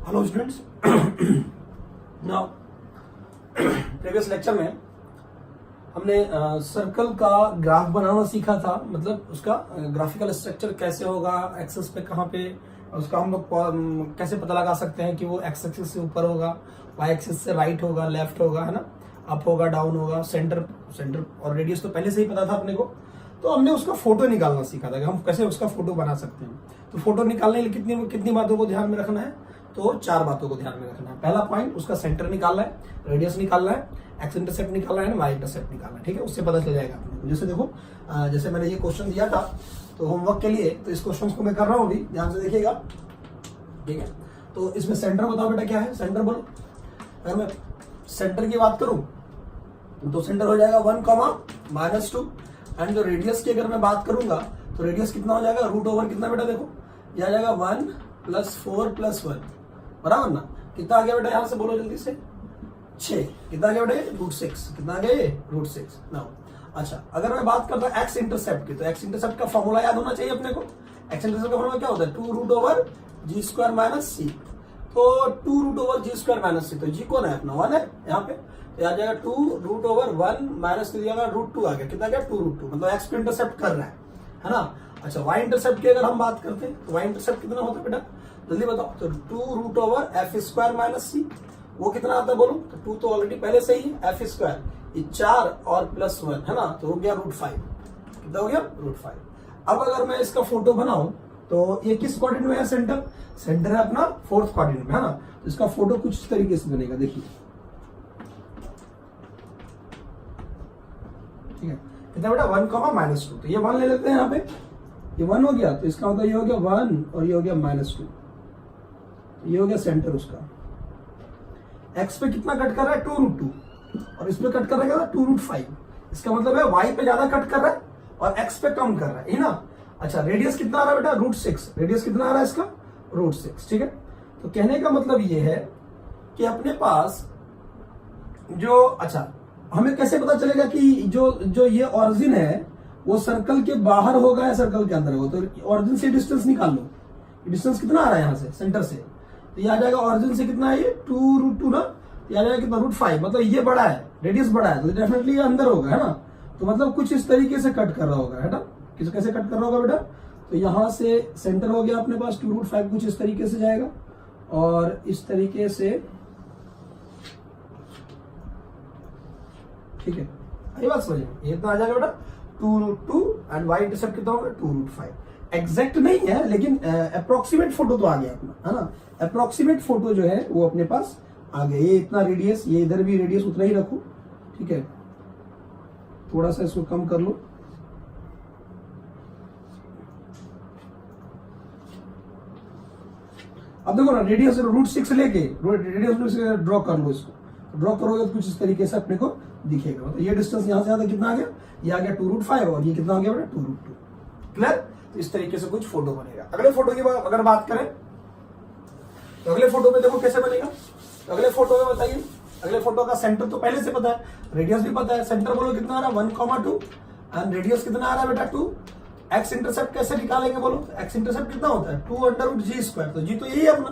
Hello students. Now previous lecture में हमने circle का ग्राफ बनाना सीखा था, मतलब उसका ग्राफिकल स्ट्रक्चर कैसे होगा, एक्सेस पे कहाँ पे उसका हम लोग कैसे पता लगा सकते हैं कि वो एक्स एक्सिस से ऊपर होगा, वाई एक्सिस से राइट होगा, लेफ्ट होगा, है ना, अप होगा, डाउन होगा, सेंटर और रेडियस तो पहले से ही पता था अपने को। तो हमने उसका फोटो निकालना सीखा था कि हम कैसे उसका फोटो बना सकते हैं। तो फोटो निकालने के लिए कितनी बातों को ध्यान में रखना है, तो 4 बातों को ध्यान में रखना है। पहला पॉइंट, उसका सेंटर निकालना है, रेडियस निकालना है, एक्स इंटरसेप्ट निकालना है, वाई इंटरसेप्ट निकालना है। ठीक है, उससे पता चल जाएगा अपने को। जैसे देखो, जैसे मैंने ये क्वेश्चन दिया था तो होमवर्क के लिए, तो इस क्वेश्चन को मैं कर रहा हूँ अभी, ध्यान से देखिएगा। ठीक है, तो इसमें सेंटर बताओ बेटा क्या है, सेंटर बोलो। अगर मैं सेंटर की बात करूं तो सेंटर हो जाएगा 1, -2 एंड जो रेडियस की अगर मैं बात करूंगा तो रेडियस कितना हो जाएगा, रूट ओवर कितना बेटा, देखो ये आ जाएगा 1 + 4 + 1, बराबर ना। कितना आ गया बेटा, यहां से बोलो जल्दी से, 6। कितना आ गया बेटा, √6। कितना आ गया, √6 ना। अच्छा, अगर मैं बात करता हूँ एक्स इंटरसेप्ट की, तो एक्स इंटरसेप्ट का फॉर्मूला याद होना चाहिए अपने को। एक्स इंटरसेप्ट का फॉर्मूला क्या होता है, 2√g² - c। तो 2√g² - c, तो जी कौन है अपना, 1 है यहाँ पे, तो आ जाएगा 2√1 - दिया √2 आ गया। कितना गया, 2√2, मतलब एक्स को इंटरसेप्ट कर रहा है ना। अच्छा, वाई इंटरसेप्ट की अगर हम बात करते हैं तो वाई इंटरसेप्ट कितना होता है बेटा, जल्दी बताओ। तो 2√f² - c, वो कितना आता है बोलो। तो 2 तो ऑलरेडी पहले से ही है, f², ये 4 और +1 है ना, तो हो गया √5। कितना हो गया, √5। अब अगर मैं इसका फोटो बनाऊं तो ये किस क्वाड्रेंट में है, सेंटर है अपना 4th क्वाड्रेंट में, है ना। तो इसका फोटो कुछ इस तरीके से बनेगा, देखिए। ठीक है, कितना बेटा, 1, -2। तो ये 1 ले लेते हैं यहाँ पे, ये 1 हो गया, तो इसका मतलब ये हो गया 1 और ये हो गया -2। ये हो गया सेंटर उसका। एक्स पे कितना कट कर रहा है, 2√2, और इस पे कट कर रहा है 2√5। इसका मतलब है वाई पे ज्यादा कट कर रहा है और एक्स पे कम कर रहा है ना। अच्छा, रेडियस कितना आ रहा है बेटा, √6। रेडियस कितना आ रहा है इसका, √6। ठीक है, तो कहने का मतलब ये है कि अपने पास जो, अच्छा हमें कैसे पता चलेगा कि जो ये ऑरिजिन है वो सर्कल के बाहर होगा या सर्कल के अंदर होगा। तो ऑरिजिन से डिस्टेंस निकाल लो, डिस्टेंस कितना आ रहा है यहाँ से, सेंटर से, तो ये आ जाएगा ऑरिजिन से कितना है, ये 2√2 ना, ये आ जाएगा कितना, √5। मतलब ये बड़ा है, रेडियस बड़ा है, तो डेफिनेटली ये अंदर होगा, है ना। तो मतलब कुछ इस तरीके से कट कर रहा होगा, है ना। कैसे कट कर रहा होगा बेटा, तो यहां से सेंटर हो गया अपने पास 2√5, कुछ इस तरीके से जाएगा और इस तरीके से। ठीक है, ये बात समझ में, ये इतना आ जाएगा बेटा 2√2 एंड वाई इंटरसेप्ट कितना होगा, 2√5। एग्जैक्ट नहीं है लेकिन अप्रोक्सीमेट फोटो तो आ गया अपना, है ना। अप्रोक्सीमेट फोटो जो है वो अपने पास आ गया। ये इतना रेडियस, ये इधर भी रेडियस उतना ही रखो। ठीक है, थोड़ा सा इसको कम कर लो। अब देखो ना, रेडियस √6 लेके रेडियस ड्रॉ कर लो। इसको ड्रॉ करोगे तो कुछ इस तरीके से अपने को दिखेगा। तो ये डिस्टेंस यहां से ज्यादा कितना आ गया, ये आ गया 2√5 और ये कितना आ गया बेटा, 2√2। क्लियर, तो इस तरीके से कुछ फोटो बनेगा। अगले फोटो की अगर बात करें तो अगले फोटो में देखो कैसे बनेगा। तो अगले फोटो में बताइए, अगले फोटो का सेंटर तो पहले से पता है, रेडियस भी पता है। सेंटर बोलो कितना आ रहा है, 1, 2 एंड रेडियस कितना आ रहा है बेटा, 2। एक्स इंटरसेप्ट कैसे निकालेंगे बोलो, एक्स इंटरसेप्ट कितना होता है, 2√g²। तो जी तो यही है अपना,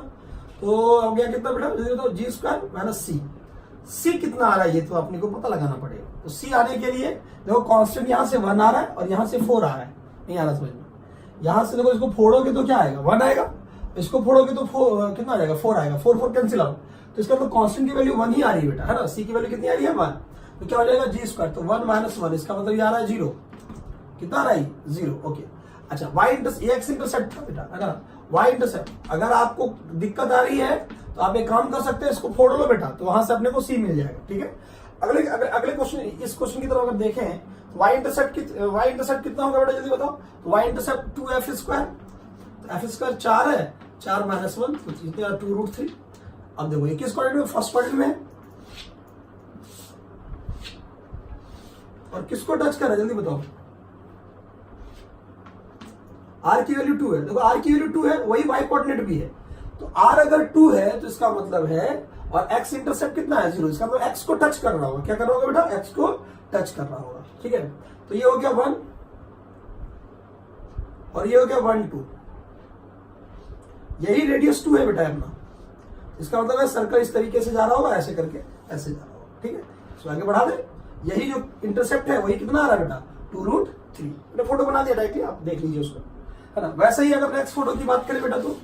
तो हो गया कितना बेटा, तो g² - c। सी कितना आ रहा है ये तो अपने को पता लगाना पड़ेगा। तो सी आने के लिए देखो, कांस्टेंट यहां से 1 आ रहा है और यहां से 4 आ रहा है, नहीं आ रहा समझ में। यहां से देखो, इसको फोड़ोगे तो क्या आएगा, 1 आएगा, इसको फोड़ोगे तो कितना आ जाएगा, 4 आएगा। 4 कैंसिल आउट, तो इसका तो कांस्टेंट की वैल्यू 1 ही आ रही है बेटा, है ना। सी की वैल्यू कितनी आ रही है, 1। तो क्या हो जाएगा, g²। तो 1 - 1, इसका मतलब ये आ रहा है 0। कितना आ रहा है, 0। ओके, अच्छा, वाई एक्स इंटरसेप्ट था बेटा, है ना। वाई इंटरसेप्ट अगर आपको दिक्कत आ रही है तो आप एक काम कर सकते हैं, इसको फोड़ लो बेटा, तो वहां से अपने को सी मिल जाएगा। ठीक है, अगले क्वेश्चन, इस क्वेश्चन की तरफ अगर देखें तो वाई इंटरसेप्ट कितना होगा बेटा, जल्दी बताओ। तो वाई इंटरसेप्ट 2f², तो f² 4 है, 4 - 1, तो कितना 2√3। अब देखो ये किस क्वाड्रेंट में, फर्स्ट क्वाड्रेंट में, और किसको टच कर रहा है जल्दी बताओ। आर की वैल्यू 2 है, देखो आर की वैल्यू 2 है, वही वाई कोऑर्डिनेट भी है। तो आर अगर 2 है तो इसका मतलब है, और एक्स इंटरसेप्ट कितना है, 0, इसका मतलब एक्स को टच कर रहा होगा। क्या कर रहा होगा बेटा, एक्स को टच कर रहा होगा। ठीक है, तो ये हो गया 1 और ये हो गया 1, 2। यही रेडियस 2 है बेटा अपना। इसका मतलब है सर्कल इस तरीके से जा रहा होगा, ऐसे करके ऐसे जा रहा होगा, ठीक है। इसको आगे बढ़ा दे, यही जो इंटरसेप्ट है वही कितना आ रहा है बेटा 2√3। मैंने फोटो बना दिया डायरेक्टली, आप देख लीजिए उसको, है ना। वैसे ही अगर नेक्स्ट फोटो की बात करें बेटा, तो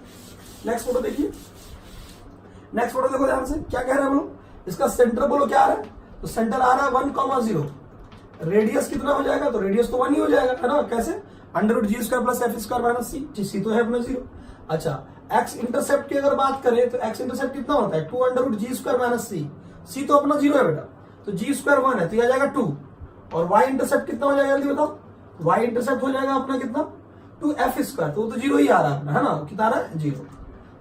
नेक्स्ट फोटो देखिए, नेक्स्ट फोटो देखो ध्यान से, क्या कह रहे हैं बोलो, इसका सेंटर बोलो क्या आ रहा है, तो सेंटर आ रहा है 1,0, रेडियस कितना हो जाएगा, तो रेडियस तो 1 ही हो जाएगा, है ना। कैसे, √g² + f² - c, सी तो है अपना 0। अच्छा, एक्स इंटरसेप्ट की अगर बात करें तो एक्स इंटरसेप्ट कितना होता है 2√g² - c, सी तो अपना 0 है बेटा, तो g² 1 है तो यह आ जाएगा 2, और y इंटरसेप्ट कितना हो जाएगा जल्दी बताओ, y इंटरसेप्ट हो जाएगा अपना कितना 2f², तो 0 ही आ रहा है अपना, है ना, कितना आ रहा है 0,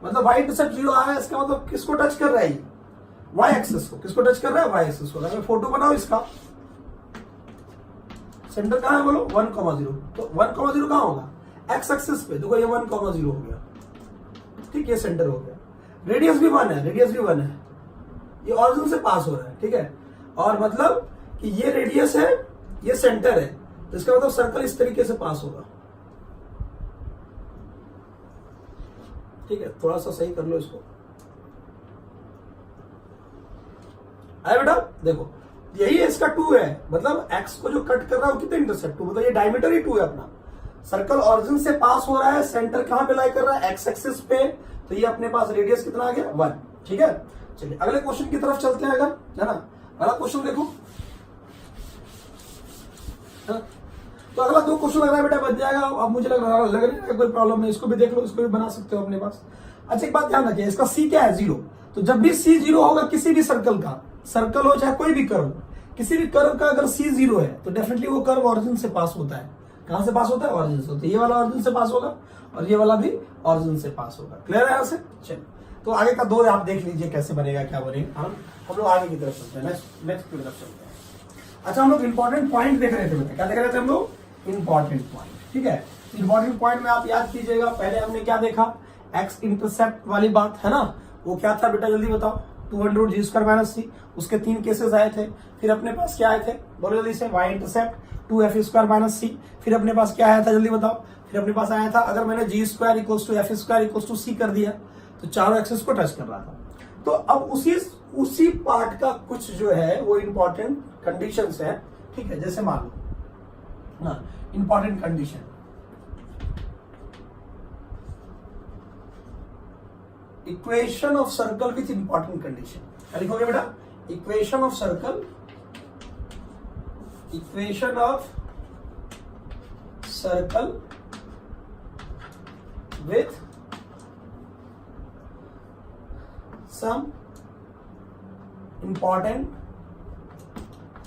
मतलब y इंटरसेप्ट 0 आ रहा है, इसका मतलब किसको टच कर रहा है, y एक्सिस को, किसको टच कर रहा है y एक्सिस को। अगर फोटो बनाओ इसका, सेंटर कहां है बोलो 1,0, तो 1,0 कहां होगा एक्स एक्सिस पे, देखो ये 1,0 हो गया, ठीक, ये सेंटर हो गया, रेडियस भी 1 है, रेडियस भी 1 है, ये ऑरिजिन से पास हो रहा है, ठीक है, और मतलब कि ये रेडियस है, ये सेंटर है, तो इसका मतलब सर्कल इस तरीके से पास होगा, ठीक है। थोड़ा सा सही कर लो इसको, आया बेटा, देखो यही इसका 2 है, मतलब एक्स को जो कट कर रहा है वो कितने इंटरसेप्ट 2, मतलब ये डायमीटर ही 2 है अपना, सर्कल ऑरिजिन से पास हो रहा है, सेंटर कहां पे लाई कर रहा है एक्स एक्सिस पे, तो ये अपने पास रेडियस कितना आ गया 1, ठीक है। चलिए अगले क्वेश्चन की तरफ चलते हैं, अगर, है ना, अगला क्वेश्चन देखो, है ना? तो अगला 2 क्वेश्चन लग रहा है बेटा बच जाएगा, अब मुझे लग रहा है कोई प्रॉब्लम नहीं, इसको भी देख लो, इसको भी बना सकते हो अपने पास। अच्छा एक बात ध्यान रखिए, इसका सी क्या है 0, तो जब भी सी 0 होगा किसी भी सर्कल का, सर्कल हो चाहे कोई भी कर्व, किसी भी कर्व का अगर सी 0 है तो डेफिनेटली वो कर्व ऑरिजिन से पास होता है, कहां से पास होता है ऑरिजिन से, तो ये वाला ऑरिजिन से पास होगा और ये वाला भी ऑरिजिन से पास होगा, क्लियर है यहाँ से। चलिए तो आगे का 2 आप देख लीजिए कैसे बनेगा, क्या बनेगा, हम लोग आगे की तरफ चलते हैं, नेक्स्ट की तरफ चलते हैं। अच्छा हम लोग इंपॉर्टेंट पॉइंट देख रहे थे बेटा, क्या देख रहे थे हम लोग, इंपॉर्टेंट पॉइंट, ठीक है। इंपॉर्टेंट पॉइंट में आप याद कीजिएगा, पहले हमने क्या देखा, एक्स इंटरसेप्ट वाली बात, है ना, वो क्या था बेटा जल्दी बताओ, 2√g² - c, उसके 3 केसेस आए थे। फिर अपने पास क्या आए थे बोलो जल्दी से, y इंटरसेप्ट 2f² - c, फिर अपने पास क्या आया था जल्दी बताओ, फिर अपने पास आया था अगर मैंने g² = f² = c कर दिया तो चारों एक्सिस को टच कर रहा था। तो अब उसी पार्ट का कुछ जो है वो इंपॉर्टेंट कंडीशंस है, ठीक है, जैसे मान लो ना important condition, equation of circle with important condition, क्या लिखोगे बेटा, equation of circle, equation of circle with some important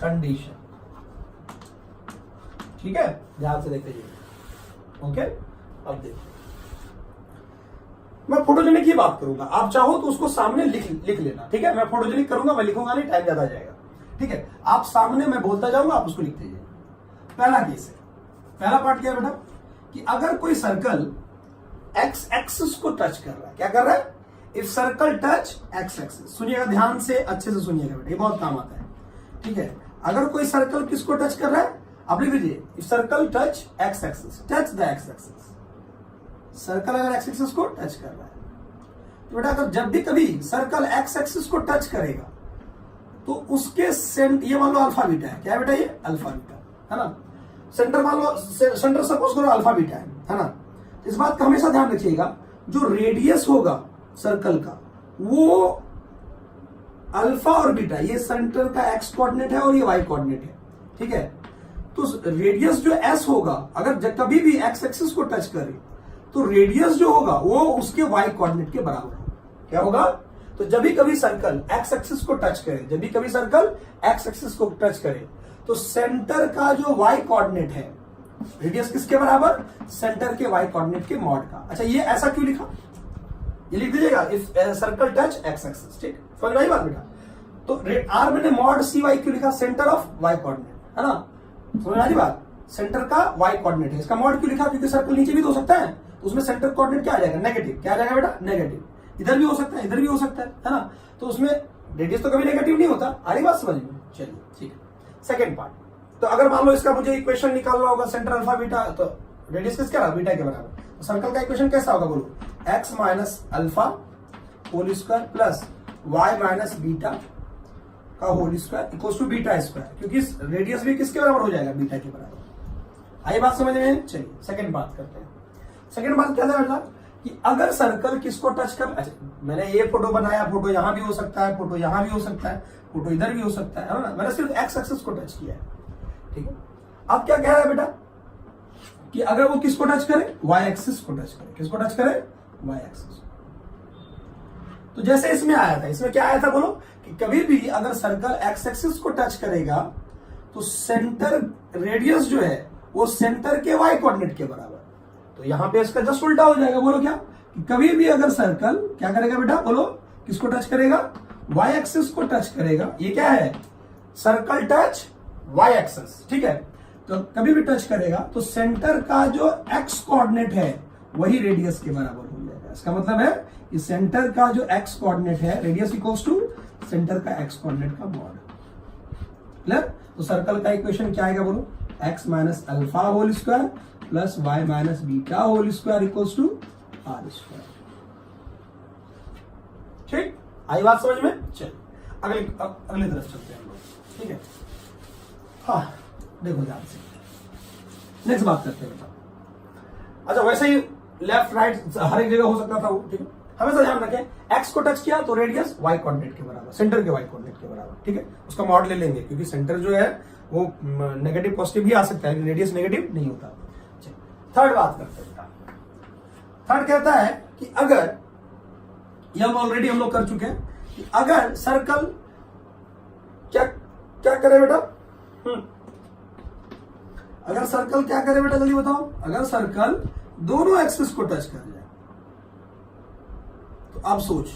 condition, ठीक है, ध्यान से देख लीजिए। ओके अब देखिए मैं फोटोजेनिक की बात करूंगा, आप चाहो तो उसको सामने लिख लेना, ठीक है, मैं फोटोजेनिक करूंगा, मैं लिखूंगा नहीं, टाइम ज्यादा जाएगा, ठीक है, आप सामने मैं बोलता जाऊंगा, आप उसको लिखते जाइए। पहला केस है, पहला पार्ट क्या है बेटा, कि अगर कोई सर्कल एक्स एक्सिस को टच कर रहा है, क्या कर रहा है, if circle touch x axis, सुनिएगा ध्यान से, अच्छे से सुनिएगा बेटा, ये बहुत काम आता है, ठीक है। अगर कोई सर्कल किसको टच कर रहा है, आप लिख लीजिए, if circle touch x axis, touch the x axis, circle अगर एक्स एक्सिस को टच कर रहा है, तो बेटा अगर जब भी कभी सर्कल एक्स एक्सिस को टच करेगा तो उसके ये मान लो अल्फा बीटा है, क्या है बेटा, ये अल्फा बीटा है ना, सेंटर मान लो, सेंटर सपोज करो अल्फा बीटा है ना। इस बात का हमेशा ध्यान रखिएगा, जो रेडियस होगा सर्कल का वो अल्फा और बीटा, ये सेंटर का एक्स कोऑर्डिनेट है और ये वाई कोऑर्डिनेट है, ठीक है। तो रेडियस जो एस होगा, अगर कभी भी एक्स एक्सिस को टच करे तो रेडियस जो होगा वो उसके वाई कोऑर्डिनेट के बराबर होगा, क्या होगा, तो जब भी कभी सर्कल एक्स एक्सिस को टच करे, जब भी कभी सर्कल एक्स एक्सिस को टच करे तो सेंटर का जो वाई कोऑर्डिनेट है, रेडियस किसके बराबर, सेंटर के वाई कोऑर्डिनेट के मॉड का। अच्छा ये ऐसा क्यों लिखा, ये लिख दीजिएगा, if circle touch x axis, ठीक, समझ आई बात बेटा। तो आर मैंने मॉड सी वाई क्यों लिखा, सेंटर ऑफ वाई कोऑर्डिनेट, है ना, समझ आई बात, सेंटर का वाई कोऑर्डिनेट है, इसका मॉड क्यों लिखा, क्योंकि सर्कल नीचे भी तो हो सकता है, तो उसमें सेंटर कोऑर्डिनेट क्या आ जाएगा, नेगेटिव, क्या आ जाएगा बेटा, नेगेटिव, इधर भी हो सकता है, इधर भी हो सकता है ना, तो उसमें रेडियस तो कभी नेगेटिव नहीं होता, आ रही बात समझ में। चलिए ठीक है, सेकंड पार्ट, तो अगर मान लो इसका मुझे इक्वेशन निकालना होगा, सेंटर अल्फा बीटा, तो रेडियस किसका रहा, बीटा के बराबर, तो सर्कल का इक्वेशन कैसा होगा बोलो, x minus alpha whole square plus y minus beta का whole square equal to beta square, क्योंकि रेडियस भी किसके बराबर हो जाएगा, बीटा के बराबर। आई बात समझ में? चलिए सेकंड बात करते हैं। सेकंड बात क्या था बेटा कि अगर सर्कल किसको टच कर, अच्छा मैंने ये फोटो बनाया, फोटो यहां भी हो सकता है, फोटो यहां भी हो सकता है, फोटो इधर भी हो सकता है ना, मैंने सिर्फ एक्स एक्सिस को टच किया है, ठीक है। अब क्या कह रहा है बेटा कि अगर वो किसको टच करे, वाई एक्सिस को टच करे, किसको टच करे, वाई एक्सिस। तो जैसे इसमें आया था, इसमें क्या आया था बोलो कि कभी भी अगर सर्कल एक्स एक्सिस को टच करेगा तो सेंटर रेडियस जो है वो सेंटर के वाई कोऑर्डिनेट के बराबर। तो यहां पे इसका जस्ट उल्टा हो जाएगा, बोलो क्या कि कभी भी अगर सर्कल क्या करेगा बेटा, बोलो किसको टच करेगा, वाई एक्सिस को टच करेगा। ये क्या है, सर्कल टच वाई एक्सिस, ठीक है। तो कभी भी टच करेगा तो सेंटर का जो एक्स कोऑर्डिनेट है वही रेडियस के बराबर हो जाएगा। इसका मतलब है कि सेंटर का जो एक्स कोऑर्डिनेट है, रेडियस इक्वल्स टू सेंटर का एक्स कोऑर्डिनेट का मॉड। क्लियर? तो सर्कल का इक्वेशन क्या आएगा बोलो, x minus alpha whole square plus y minus beta whole square equals to r square. ठीक, आई बात समझ में? चल अगले तरफ चलते हैं हम लोग, ठीक है। हाँ देखो ध्यान से, नेक्स्ट बात करते हैं बेटा। अच्छा वैसे ही लेफ्ट राइट हर एक जगह हो सकता था वो, ठीक है। हमेशा ध्यान रखें एक्स को टच किया तो रेडियस वाई कोऑर्डिनेट के बराबर, सेंटर के वाई कोऑर्डिनेट के बराबर, ठीक है। उसका मॉड ले लेंगे क्योंकि सेंटर जो है वो नेगेटिव पॉजिटिव भी आ सकता है, रेडियस नेगेटिव नहीं होता। थर्ड बात करते हैं बेटा। थर्ड कहता है कि अगर, ये हम ऑलरेडी हम लोग कर चुके हैं, कि अगर सर्कल क्या क्या करे बेटा, अगर सर्कल क्या करे बेटा जल्दी बताओ, अगर सर्कल दोनों एक्सिस को टच कर जाए तो आप सोच,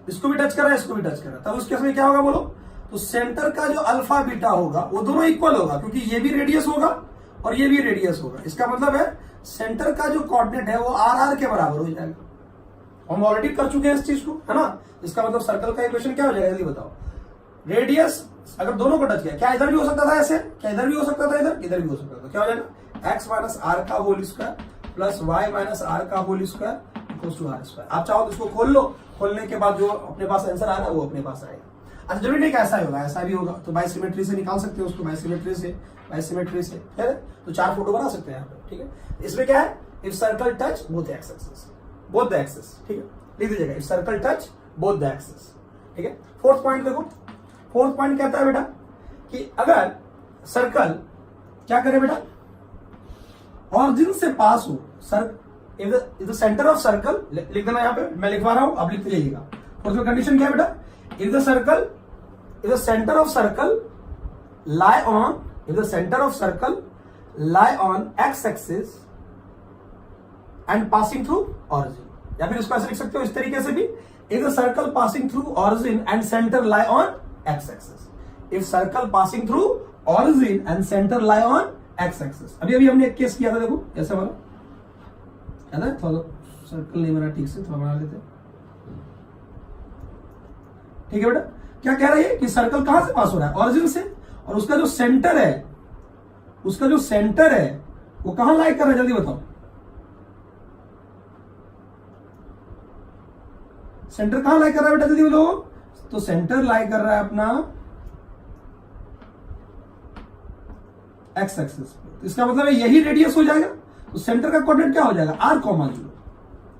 इसको भी टच कर रहा है, इसको भी टच कर रहा है, तब उस केस में क्या होगा बोलो, तो सेंटर का जो अल्फा बीटा होगा वो दोनों इक्वल होगा, क्योंकि ये भी रेडियस होगा और ये भी रेडियस होगा। इसका मतलब है सेंटर का जो कोऑर्डिनेट है वो आर आर के बराबर हो जाएगा। हम ऑलरेडी कर चुके हैं इस चीज को, है ना। इसका मतलब सर्कल का इक्वेशन क्या हो जाएगा जल्दी बताओ, रेडियस अगर दोनों को टच किया, क्या इधर भी हो सकता था ऐसे, क्या इधर भी हो सकता था, इधर भी हो सकता था, क्या हो जाएगा, एक्स माइनस आर का whole square plus y minus r का whole square equals to r square. आप चाहो तो इसको खोल लो, खोलने के बाद जो अपने पास आंसर आएगा वो अपने पास आएगा। अच्छा जरूरी नहीं कि ऐसा ही होगा, ऐसा भी होगा तो बाय सिमेट्री से निकाल सकते हो उसको, बाय सिमेट्री से है तो 4 फोटो बना सकते हैं यहाँ पे, ठीक है। इसमें क्या है, if circle touch both x axis, both the axis, ठीक है, लिख दीजिएगा if circle touch both the axis, ठीक है। फोर्थ पॉइंट देखो, फोर्थ पॉइंट कहता है बेटा कि अगर सर्कल क्या करे बेटा, ऑरिजिन से पास हो, if the centre of circle, लिख देना यहाँ पे, मैं लिखवा रहा हूं आप लिखते जाइएगा। फोर्थ कंडीशन क्या है बेटा, if the centre of circle lie on, if the center of circle lie on x axis and passing through origin, या फिर इसको ऐसे लिख सकते हो इस तरीके से भी, if the circle passing through origin and center lie on x axis, if circle passing through origin and center lie on x axis। अभी हमने एक केस किया था, देखो ऐसा वाला, है ना, थोड़ा सर्कल नहीं बना ठीक से, थोड़ा बना लेते हैं, ठीक है बेटा। क्या कह रही है कि सर्कल कहां से पास हो रहा है, ऑरिजिन से, और उसका जो सेंटर है, उसका जो सेंटर है वो कहां लाई कर रहा है जल्दी बताओ, सेंटर कहां लाई कर रहा है बेटा जल्दी बताओ, तो सेंटर लाई कर रहा है अपना एक्स एक्सिस पे। इसका मतलब है यही रेडियस हो जाएगा, तो सेंटर का कोऑर्डिनेट क्या हो जाएगा, आर कॉमा 0,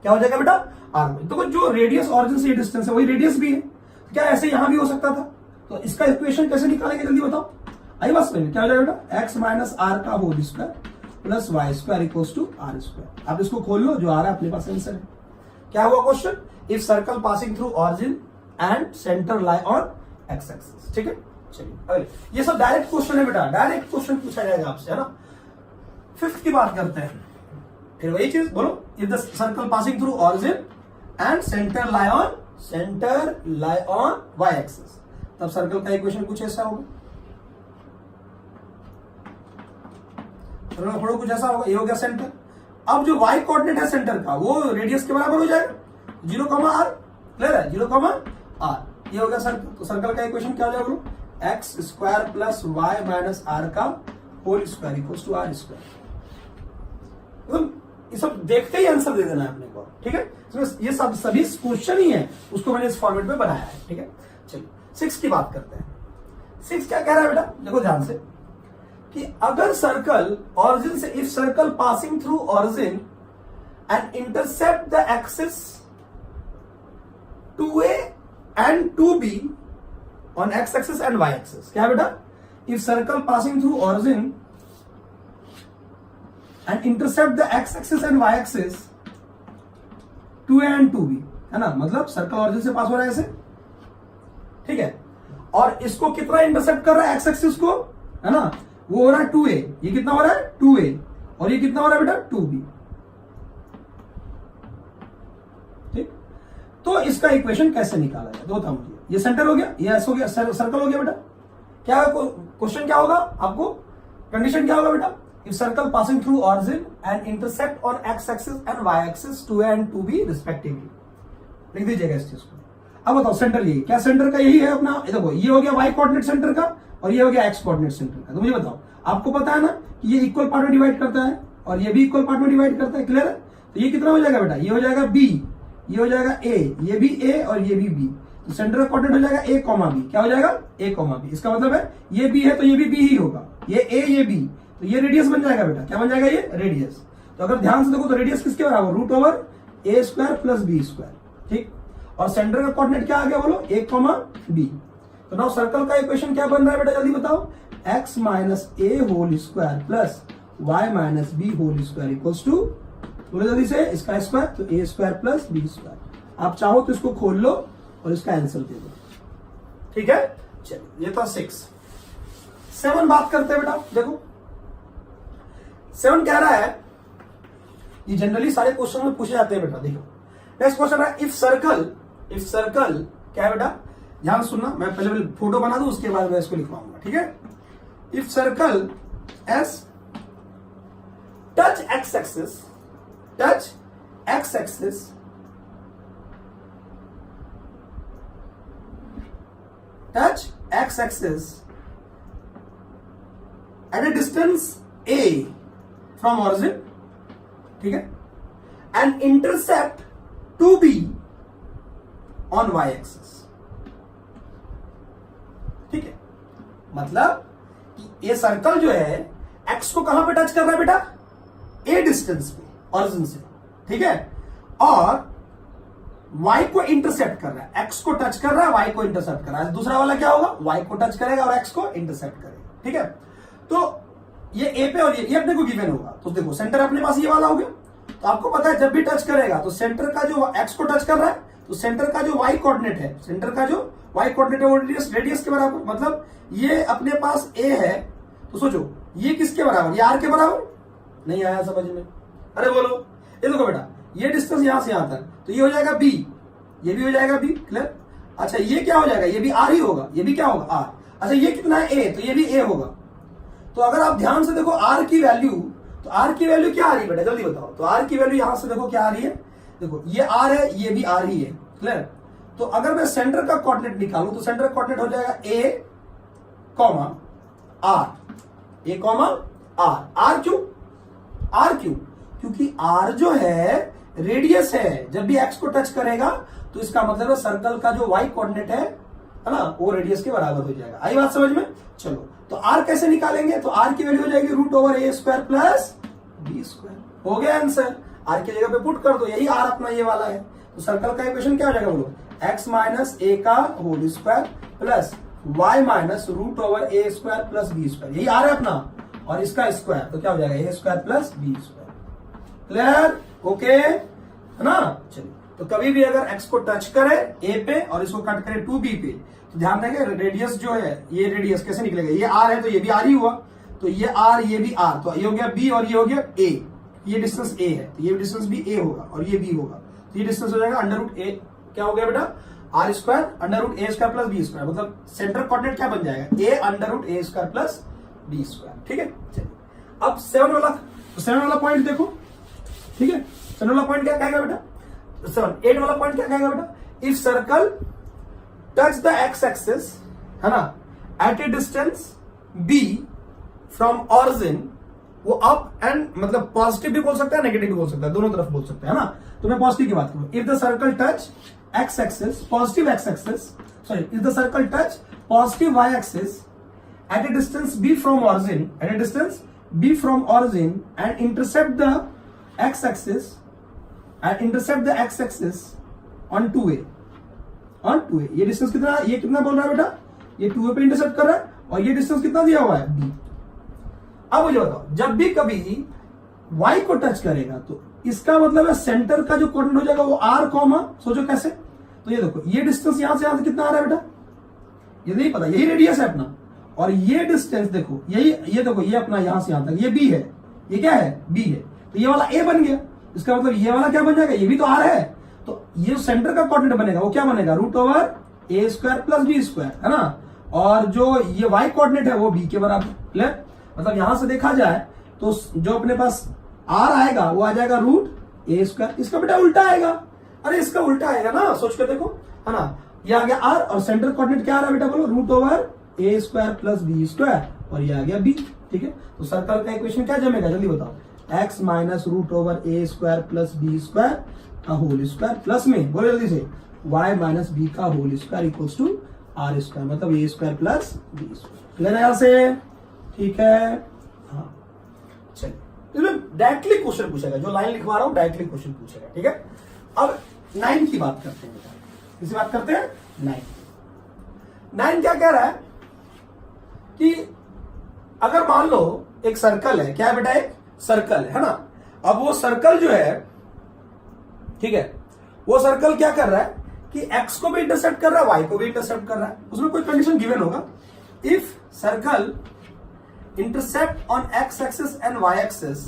क्या हो जाएगा बेटा, आर। तो जो रेडियस ऑरिजिन से ये डिस्टेंस है वही रेडियस भी है, क्या ऐसे यहां भी हो सकता था। तो इसका इक्वेशन कैसे निकालेंगे जल्दी बताओ, आई बात समझ में, क्या हो जाएगा बेटा, एक्स माइनस आर का whole square plus y square equals to r square. आप इसको खोल लो, जो आ रहा है अपने पास आंसर है। क्या हुआ question, if circle passing through origin and centre lie on x axis, ठीक है। चलिए अगले, ये सब डायरेक्ट क्वेश्चन है बेटा, डायरेक्ट क्वेश्चन पूछा जाएगा आपसे, है ना। फिफ्थ की बात करते हैं, फिर वही चीज बोलो, if the circle passing through origin and centre lie on y axis, तब सर्कल का इक्वेशन कुछ ऐसा होगा, थोड़ा कुछ ऐसा होगा, ये हो गया सेंटर। अब जो वाई कोऑर्डिनेट है सेंटर का वो रेडियस के बराबर हो जाएगा, 0, r, क्लियर है, 0, r, ये हो गया सर्कल। तो सर्कल का इक्वेशन क्या हो जाएगा बोलो, x square plus y minus r का whole square equals to r square. ये सब देखते ही आंसर दे देना है अपने को, ठीक है। इसमें ये सब सभी क्वेश्चन ही है, उसको मैंने इस फॉर्मेट में बनाया है, ठीक है। चलिए 6 की बात करते हैं। 6 क्या कह रहा है बेटा, देखो ध्यान से, कि अगर सर्कल ऑरिजिन से, if circle passing through origin and intercept the axis 2a and 2b on x axis and y axis, क्या है बेटा, if circle passing through origin and intercept the x axis and y axis 2a and 2b, है ना, मतलब circle origin से pass हो रहा है ऐसे, ठीक है, और इसको कितना इंटरसेप्ट कर रहा है, x एक्सिस को, है ना, वो हो रहा है 2a, ये कितना हो रहा है 2a, और ये कितना हो रहा है बेटा 2b, ठीक। तो इसका इक्वेशन कैसे निकाला जाए, तो बताओ मुझे, ये सेंटर हो गया, ये एस हो गया, सर्कल हो गया बेटा, क्या क्वेश्चन क्या होगा आपको, कंडीशन क्या होगा बेटा, if circle passing through origin and intercept on x axis and y axis 2a and 2b respectively, लिख दीजिएगा इस चीज को। अब बताओ सेंटर यही क्या, सेंटर का यही है अपना, देखो ये हो गया वाई कोऑर्डिनेट सेंटर का और ये हो गया एक्स कोऑर्डिनेट सेंटर का। तो मुझे बताओ, आपको पता है ना कि ये इक्वल पार्ट में डिवाइड करता है और ये भी इक्वल पार्ट में डिवाइड करता है, क्लियर है। तो ये कितना हो जाएगा बेटा, ये हो जाएगा b, ये हो जाएगा a, ये भी a और ये भी b, तो सेंटर का कोऑर्डिनेट हो जाएगा a कॉमा b, क्या हो जाएगा a कॉमा b। इसका मतलब है ये b है तो ये भी b ही होगा, ये a ये b, तो ये रेडियस बन जाएगा बेटा, क्या बन जाएगा ये रेडियस। तो अगर ध्यान से देखो तो रेडियस किसके बराबर, root over a square plus b square, ठीक। और सेंटर का कोऑर्डिनेट क्या आ गया बोलो, a कॉमा b। तो नाउ सर्कल का इक्वेशन क्या बन रहा है बेटा, जल्दी बताओ, x minus a whole square plus y minus b whole square equals to, बोलो जल्दी से, इसका स्क्वायर तो a square plus b square. आप चाहो तो इसको खोल लो और इसका आंसर दे दो, ठीक है। चलिए ये था 6। 7 बात करते हैं बेटा, देखो 7 कह रहा है, ये जनरली सारे क्वेश्चन में पूछे जाते हैं बेटा, देखो नेक्स्ट क्वेश्चन है, इफ सर्कल क्या है बेटा, ध्यान सुनना, मैं पहले फोटो बना दूं उसके बाद मैं इसको लिखवाऊंगा, ठीक है। If circle S touch x axis at a distance a from origin, ठीक है, and intercept 2b on y axis, ठीक है। मतलब कि ये सर्कल जो है x को कहां पे टच कर रहा है बेटा, a डिस्टेंस पे ऑरिजिन से, ठीक है, और y को इंटरसेप्ट कर रहा है, x को टच कर रहा है, y को इंटरसेप्ट कर रहा है। दूसरा वाला क्या होगा, y को टच करेगा और x को इंटरसेप्ट करेगा, ठीक है। तो ये a पे और ये अपने को गिवन होगा, तो देखो सेंटर अपने पास ये वाला हो गया, तो आपको पता है जब भी टच करेगा तो सेंटर का जो x को टच कर रहा है, तो सेंटर का जो y कोऑर्डिनेट है, सेंटर का जो y कोऑर्डिनेट है वो रेडियस के बराबर, मतलब ये अपने पास a है, तो सोचो ये किसके बराबर, ये r के बराबर, नहीं आया समझ में, अरे बोलो, ये देखो बेटा, ये डिस्टेंस यहां से यहां तक, तो ये हो जाएगा b, ये भी हो जाएगा b, क्लियर। अच्छा ये क्या हो जाएगा, ये भी r ही होगा, ये भी क्या होगा r। अच्छा ये कितना है a, तो ये भी a होगा। तो अगर आप ध्यान से देखो r की वैल्यू, तो r की वैल्यू क्या आ रही है बेटा, जल्दी बताओ। तो r की वैल्यू यहां से देखो क्या आ रही है, देखो ये r है, ये भी r ही है, क्लियर। तो अगर मैं सेंटर का कोऑर्डिनेट निकालूं तो सेंटर कोऑर्डिनेट हो जाएगा a comma r, a comma r क्यों, क्योंकि r जो है रेडियस है, जब भी x को टच करेगा तो इसका मतलब है सर्कल का जो y कोऑर्डिनेट है ना, वो रेडियस के बराबर हो जाएगा। आई बात समझ में। चलो तो r कैसे निकालेंगे, तो r की वैल्यू हो जाएगी root over a square plus b square, हो गया आंसर। r की जगह पे पुट कर दो, यही r अपना ये वाला है। तो सर्कल का इक्वेशन क्या हो जाएगा बोलो, x माइनस a का whole square plus y minus root over a square plus b square, यही r है अपना, और इसका स्क्वायर तो क्या हो जाएगा a square plus b square, clear, okay है ना। चलिए तो कभी भी अगर x को टच करे a पे और इसको कट करे 2b पे, तो ध्यान रखें रेडियस जो है, ये रेडियस कैसे निकलेगा, ये r है तो ये भी r ही हुआ, तो ये r ये भी r, तो ये हो गया b और ये हो गया a, ये डिस्टेंस a है तो ये डिस्टेंस भी a होगा और ये b होगा, तो ये डिस्टेंस हो जाएगा अंडर रूट a, क्या हो गया बेटा r square under root a square plus b square, मतलब सेंटर कोऑर्डिनेट क्या बन जाएगा a under root a square plus b square, ठीक है। चलिए अब 7 वाला पॉइंट देखो, ठीक है। 7 वाला पॉइंट क्या कहेगा बेटा, 8 वाला पॉइंट क्या कहेगा बेटा, if circle touch the x axis, है ना, at a distance b from origin वो अप एंड मतलब पॉजिटिव भी बोल सकता है, नेगेटिव भी बोल सकता है, दोनों तरफ बोल सकता है ना। तो मैं पॉजिटिव की बात करूं, if the circle touch x axis, positive x axis, sorry, if the circle touch positive y axis at a distance b from origin, at a distance b from origin and intercept the x-axis on 2a, on 2a। ये distance कितना, ये कितना बोल रहा है बेटा, ये 2a पे इंटरसेप्ट कर रहा है और ये डिस्टेंस कितना दिया हुआ है b। अब मुझे बताओ, जब भी कभी y को टच करेगा तो इसका मतलब है सेंटर का जो कोऑर्डिनेट हो जाएगा वो r कॉमा, सोचो कैसे, तो ये देखो ये डिस्टेंस यहां से कितना आ रहा है बेटा, ये नहीं पता, यही रेडियस है अपना, और ये डिस्टेंस देखो यही, ये देखो ये अपना यहां से यहां तक ये b है, ये क्या है b है, तो ये वाला a बन गया, इसका मतलब ये वाला क्या बन जाएगा, ये भी तो r है, तो ये सेंटर का कोऑर्डिनेट बनेगा वो क्या बनेगा, √a² प्लस b², है ना, और जो ये y कोऑर्डिनेट है वो b के बराबर। क्लियर, मतलब यहां से देखा जाए तो जो अपने पास r आएगा वो आ जाएगा √a², इसका बेटा उल्टा आएगा, अरे इसका उल्टा आएगा ना, सोच कर देखो, है ना, ये आ गया r और सेंटर कोऑर्डिनेट क्या आ रहा है बेटा, बोलो √a² प्लस b², और ये आ गया b। ठीक है, तो सर्कल का इक्वेशन क्या जमेगा, जल्दी बताओ, x minus √a² plus b² का होल स्क्वायर प्लस में, बोलो जल्दी से, y माइनस b का whole square equals to r², मतलब a² प्लस b²। क्लियर है यहां से, ठीक है, हाँ चलिए, इसमें डायरेक्टली क्वेश्चन पूछेगा, जो लाइन लिखवा रहा हूं डायरेक्टली क्वेश्चन पूछेगा। ठीक है, अब 9 की बात करते हैं, किसी बात करते हैं 9 क्या कह रहा है कि अगर मान लो एक सर्कल है, क्या है बेटा, एक सर्कल है ना, अब वो सर्कल जो है, ठीक है, वो सर्कल क्या कर रहा है कि x को भी इंटरसेप्ट कर रहा है, y को भी इंटरसेप्ट कर रहा है, उसमें कोई कंडीशन गिवन होगा, if circle intercept on x axis and y axis,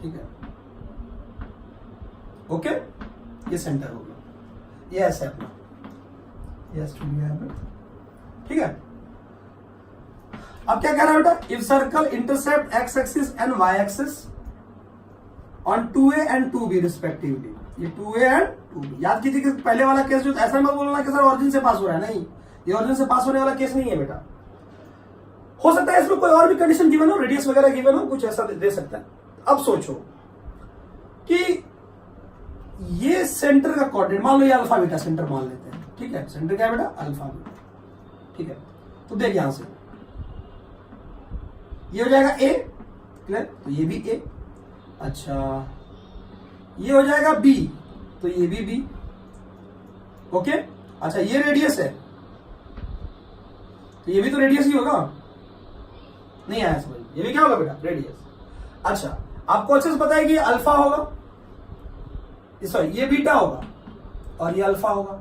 ठीक है, ओके, ये सेंटर हो गया, ये ऐसे अपना, ये ठीक है। अब क्या कह रहा है बेटा, if circle intercept x axis and y axis on 2a and 2b respectively, ये 2a एंड 2b, याद कीजिए कि पहले वाला केस जो, ऐसा मत बोलना कि सर ऑरिजिन से पास हो रहा है, नहीं, ये ऑरिजिन से पास होने वाला केस नहीं है बेटा, हो सकता है इसमें कोई और भी कंडीशन गिवन हो, रेडियस वगैरह गिवन हो, कुछ ऐसा दे सकता है। अब सोचो कि ये सेंटर का कोऑर्डिनेट, मान लो ये अल्फा बीटा सेंटर मान लेते हैं, ठीक है, सेंटर क्या है बेटा, अल्फा बीटा, ठीक है, तो देख यहां से ये हो जाएगा a, क्लियर, तो ये भी a, अच्छा ये हो जाएगा b, तो ये भी b, ओके, अच्छा ये रेडियस है, तो ये भी तो रेडियस ही होगा, नहीं आया समझ, ये भी क्या होगा बेटा, रेडियस। अच्छा आपको अच्छे से पता है कि ये अल्फा होगा, सॉरी ये बीटा होगा, और ये अल्फा होगा,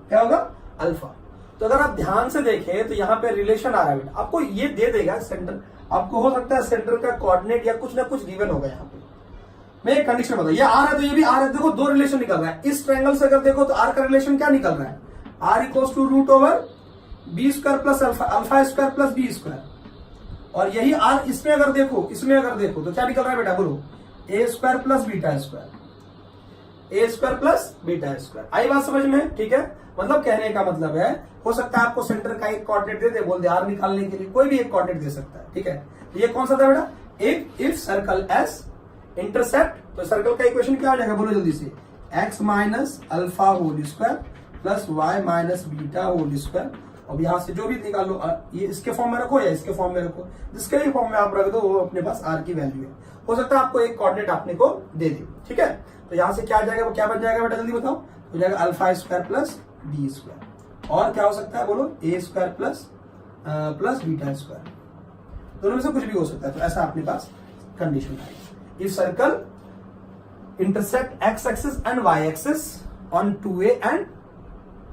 क्या होगा, अल्फा। तो अगर आप ध्यान से देखें तो यहाँ पे रिलेशन आ रहा है बेटा, आपको ये दे देगा सेंटर, आपको हो सकता है सेंटर का कोऑर्डिनेट या कुछ ना कुछ गिवन होगा यहाँ पे। मैं एक कंडीशन बताऊं, ये आर है तो ये भी आर है, देखो दो रिलेशन निकल रहा है, इस ट्रायंगल से अगर देखो तो आर का रिलेशन क्या निकल रहा है, r equals to √b² plus अल्फा² प्लस b², और यही आर इसमें अगर देखो तो क्या निकल रहा है बेटा, बोलो a² प्लस β², a² प्लस β²। आई बात समझ में, ठीक है, मतलब कहने का मतलब है, हो सकता है आपको सेंटर का एक कोऑर्डिनेट दे दे, बोल दे आर निकालने के लिए, कोई भी एक कोऑर्डिनेट दे सकता है, ठीक है। तो ये कौन सा था बेटा, इफ सर्कल एस इंटरसेप्ट, तो सर्कल का इक्वेशन क्या हो जाएगा, बोलो जल्दी से, x minus alpha whole square plus y minus beta whole square. अब यहां से जो भी निकालो, ये इसके फॉर्म में रखो या इसके फॉर्म में रखो, जिसके भी फॉर्म में आप रख दो वो अपने पास r की वैल्यू है, हो सकता है आपको एक कोऑर्डिनेट आपने को दे दे, ठीक है। तो यहां से क्या आ जाएगा, वो क्या बन जाएगा बेटा, जल्दी बताओ, हो जाएगा अल्फा² प्लस b², और क्या हो सकता है बोलो, a² प्लस β², दोनों में से कुछ भी हो सकता है। तो ऐसा अपने पास कंडीशन है, if circle intercept x axis and y axis on 2a and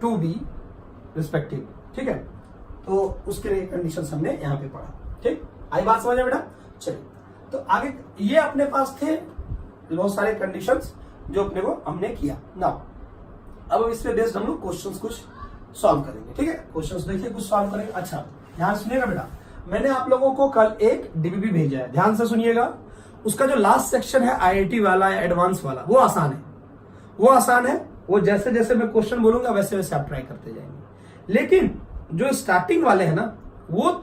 2b respective, ठीक है। तो उसके लिए कंडीशन हमने यहां पे पढ़ा, ठीक, आई बात समझ में बेटा। चलिए तो आगे ये अपने पास थे बहुत सारे कंडीशंस जो अपने को हमने किया ना। अब इस पे बेस्ड हम लोग क्वेश्चंस कुछ सॉल्व करेंगे, ठीक है। क्वेश्चंस देखिए कुछ सॉल्व करेंगे। अच्छा ध्यान सुनिएगा बेटा, मैंने आप लोगों को कल एक डीबीबी भेजा है, ध्यान से सुनिएगा। उसका जो लास्ट सेक्शन है आईआईटी वाला या एडवांस वाला, वो आसान है, वो जैसे जैसे मैं क्वेश्चन बोलूंगा वैसे वैसे आप ट्राई करते जाएंगे। लेकिन जो स्टार्टिंग वाले हैं ना वो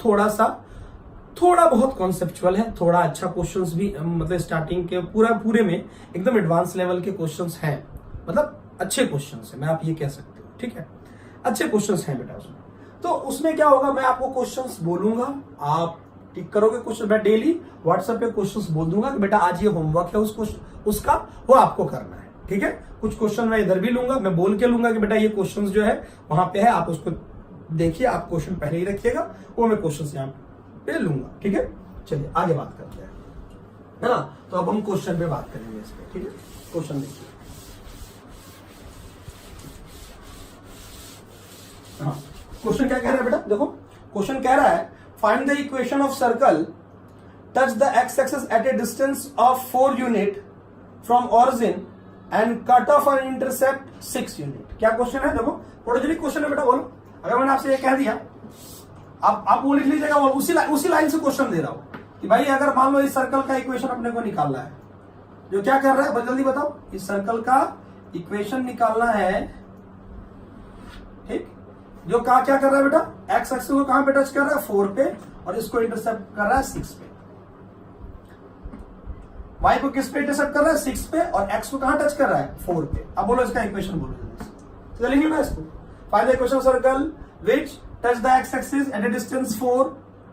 थोड़ा बहुत कॉन्सेप्चुअल है, थोड़ा अच्छा क्वेश्चंस भी मतलब स्टार्टिंग के पूरे में एकदम एडवांस लेवल के क्वेश्चंस हैं, मतलब अच्छे क्वेश्चंस हैं, मैं आप ये कह सकते हो, ठीक है, अच्छे क्वेश्चंस हैं बेटा उसमें। तो उसमें क्या होगा, मैं आपको क्वेश्चंस बोलूंगा, आप टिक करोगे क्वेश्चन, मैं डेली व्हाट्सएप पे क्वेश्चंस बोल दूंगा कि बेटा आज ये होमवर्क है उसका वो आपको करना है, ठीक है। कुछ क्वेश्चन मैं इधर भी लूंगा, मैं बोल के लूंगा कि बेटा ये क्वेश्चन जो है वहां पे है, आप उसको देखिए, आप क्वेश्चन पहले ही रखिएगा, वो मैं क्वेश्चन यहाँ पे लूंगा, ठीक है। चलिए आगे बात करते हैं, है ना। तो अब हम क्वेश्चन पे बात करेंगे इस पे, ठीक है। क्वेश्चन देखिए, हाँ क्वेश्चन क्या कह रहा है बेटा, देखो क्वेश्चन कह रहा है find the equation of circle touch the x axis at a distance of 4 unit from origin and cut off an intercept 6 unit. क्या क्वेश्चन है, देखो प्रोडक्ट क्वेश्चन है बेटा, बोलो। अगर मैंने आपसे ये कह दिया, आप वो लिख लीजिएगा, उसी लाइन से क्वेश्चन दे रहा हूं कि भाई अगर मान लो इस सर्कल का इक्वेशन अपने को निकालना है, जो क्या कर रहा है जल्दी बताओ, इस सर्कल का इक्वेशन निकालना है, ठीक। जो क्या कर रहा है बेटा, एक्स एक्सिस को कहां पे टच कर रहा है, 4 पे, और इसको इंटरसेप्ट कर रहा है 6 पे। y को किस पे इंटरसेप्ट कर रहा है, 6 पे, और x को कहां टच कर रहा है, 4 पे। अब बोलो इसका इक्वेशन बोलो जल्दी से, चलेंगे ना इसको। Find the equation of circle which touch the x axis at a distance 4,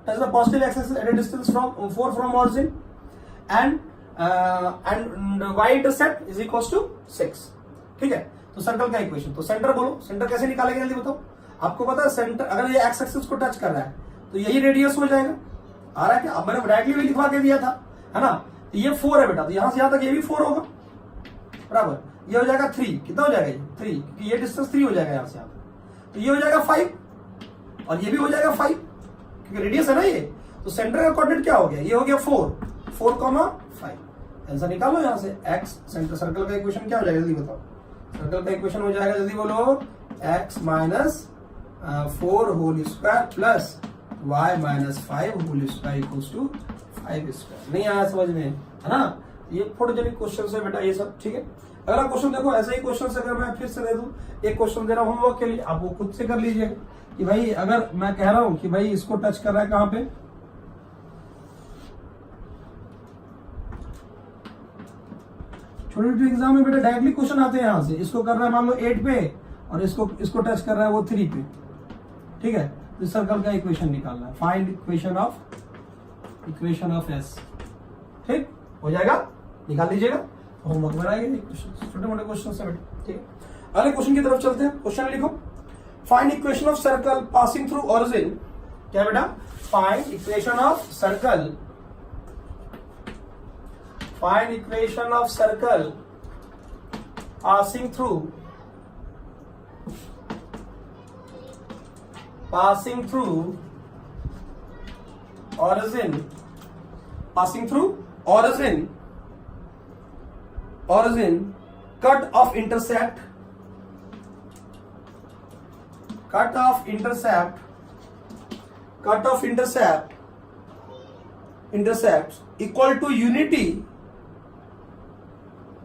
touch the positive x axis at a distance from 4 from origin and y intercept is equal to 6, ठीक है। तो circle का equation, तो centre बोलो, centre कैसे निकालेंगे जल्दी बताओ। आपको पता है सेंटर, अगर ये x एक्सिस को टच कर रहा है तो यही रेडियस हो जाएगा, आ रहा है क्या। अब मैंने डायरेक्टली भी लिखवा के दिया था, है ना। ये 4 है बेटा, तो यहां से यहां तक ये भी 4 होगा, बराबर। ये हो जाएगा 3, कितना हो जाएगा ये 3, क्योंकि ये डिस्टेंस 3 हो जाएगा यहां से यहां तक। तो ये हो जाएगा 5, और ये भी हो जाएगा 5, क्योंकि रेडियस है ना ये। तो सेंटर का कोऑर्डिनेट क्या हो गया, ये हो गया 4,5। आंसर निकालो यहां से, x सेंटर सर्कल का इक्वेशन क्या हो जाएगा जल्दी बताओ। सर्कल का इक्वेशन हो जाएगा, जल्दी बोलो, x minus 4 whole square plus y minus 5 whole square equals to 5 square. नहीं आया समझ में, है ना। ये फोटोजेनिक क्वेश्चन है बेटा ये सब, ठीक है। अगला क्वेश्चन देखो, ऐसे ही क्वेश्चन अगर मैं फिर से दे दूं, एक क्वेश्चन दे रहा हूं होमवर्क के लिए, आप वो खुद से कर लीजिएगा कि भाई अगर मैं कह रहा हूं कि भाई इसको टच कर रहा है कहां पे, छोटे छोटे एग्जाम में बेटा डायरेक्टली क्वेश्चन आते हैं यहां से। इसको कर रहा है मान लो 8 पे, और इसको टच कर रहा है वो 3 पे, ठीक है। तो सर्कल का इक्वेशन निकालना है, फाइंड इक्वेशन ऑफ एस, ठीक हो जाएगा, निकाल लीजिएगा, होमवर्क में आएगा। छोटे मोटे क्वेश्चन है बेटा, ठीक है। अगले क्वेश्चन की तरफ चलते हैं। क्वेश्चन लिखो, find equation of circle passing through origin. क्या बेटा, find equation of circle, find equation of circle passing through origin, passing through origin, cut off intercept equal to unity,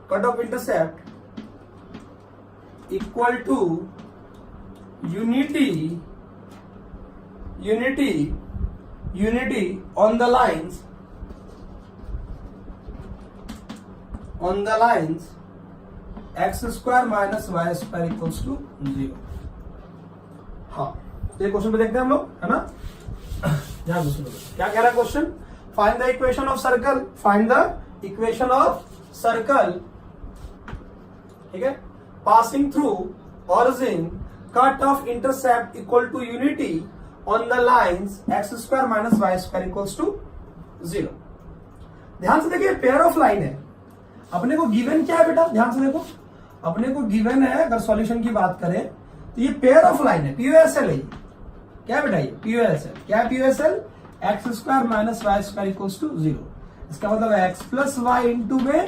cut off intercept equal to unity on the lines x square minus y square equals to 0। हाँ, तो ये question पे देखते हैं हम लोग, है ना। ध्यान से सुनो, क्या कह रहा है question, find the equation of circle, ठीक है, passing through origin, cut off intercept equal to unity on the lines x square minus y square equals to 0। ध्यान से देखिए, पेयर ऑफ लाइन है, अपने को गिवन क्या है बेटा, ध्यान से देखो, अपने को गिवन है, अगर सॉल्यूशन की बात करें तो ये पेयर ऑफ लाइन है, पीओएसएल है। क्या बेटा ये पीओएसएल, क्या है POSL, x square minus y square equals to 0। इसका मतलब एक्स प्लस वाई इंटू में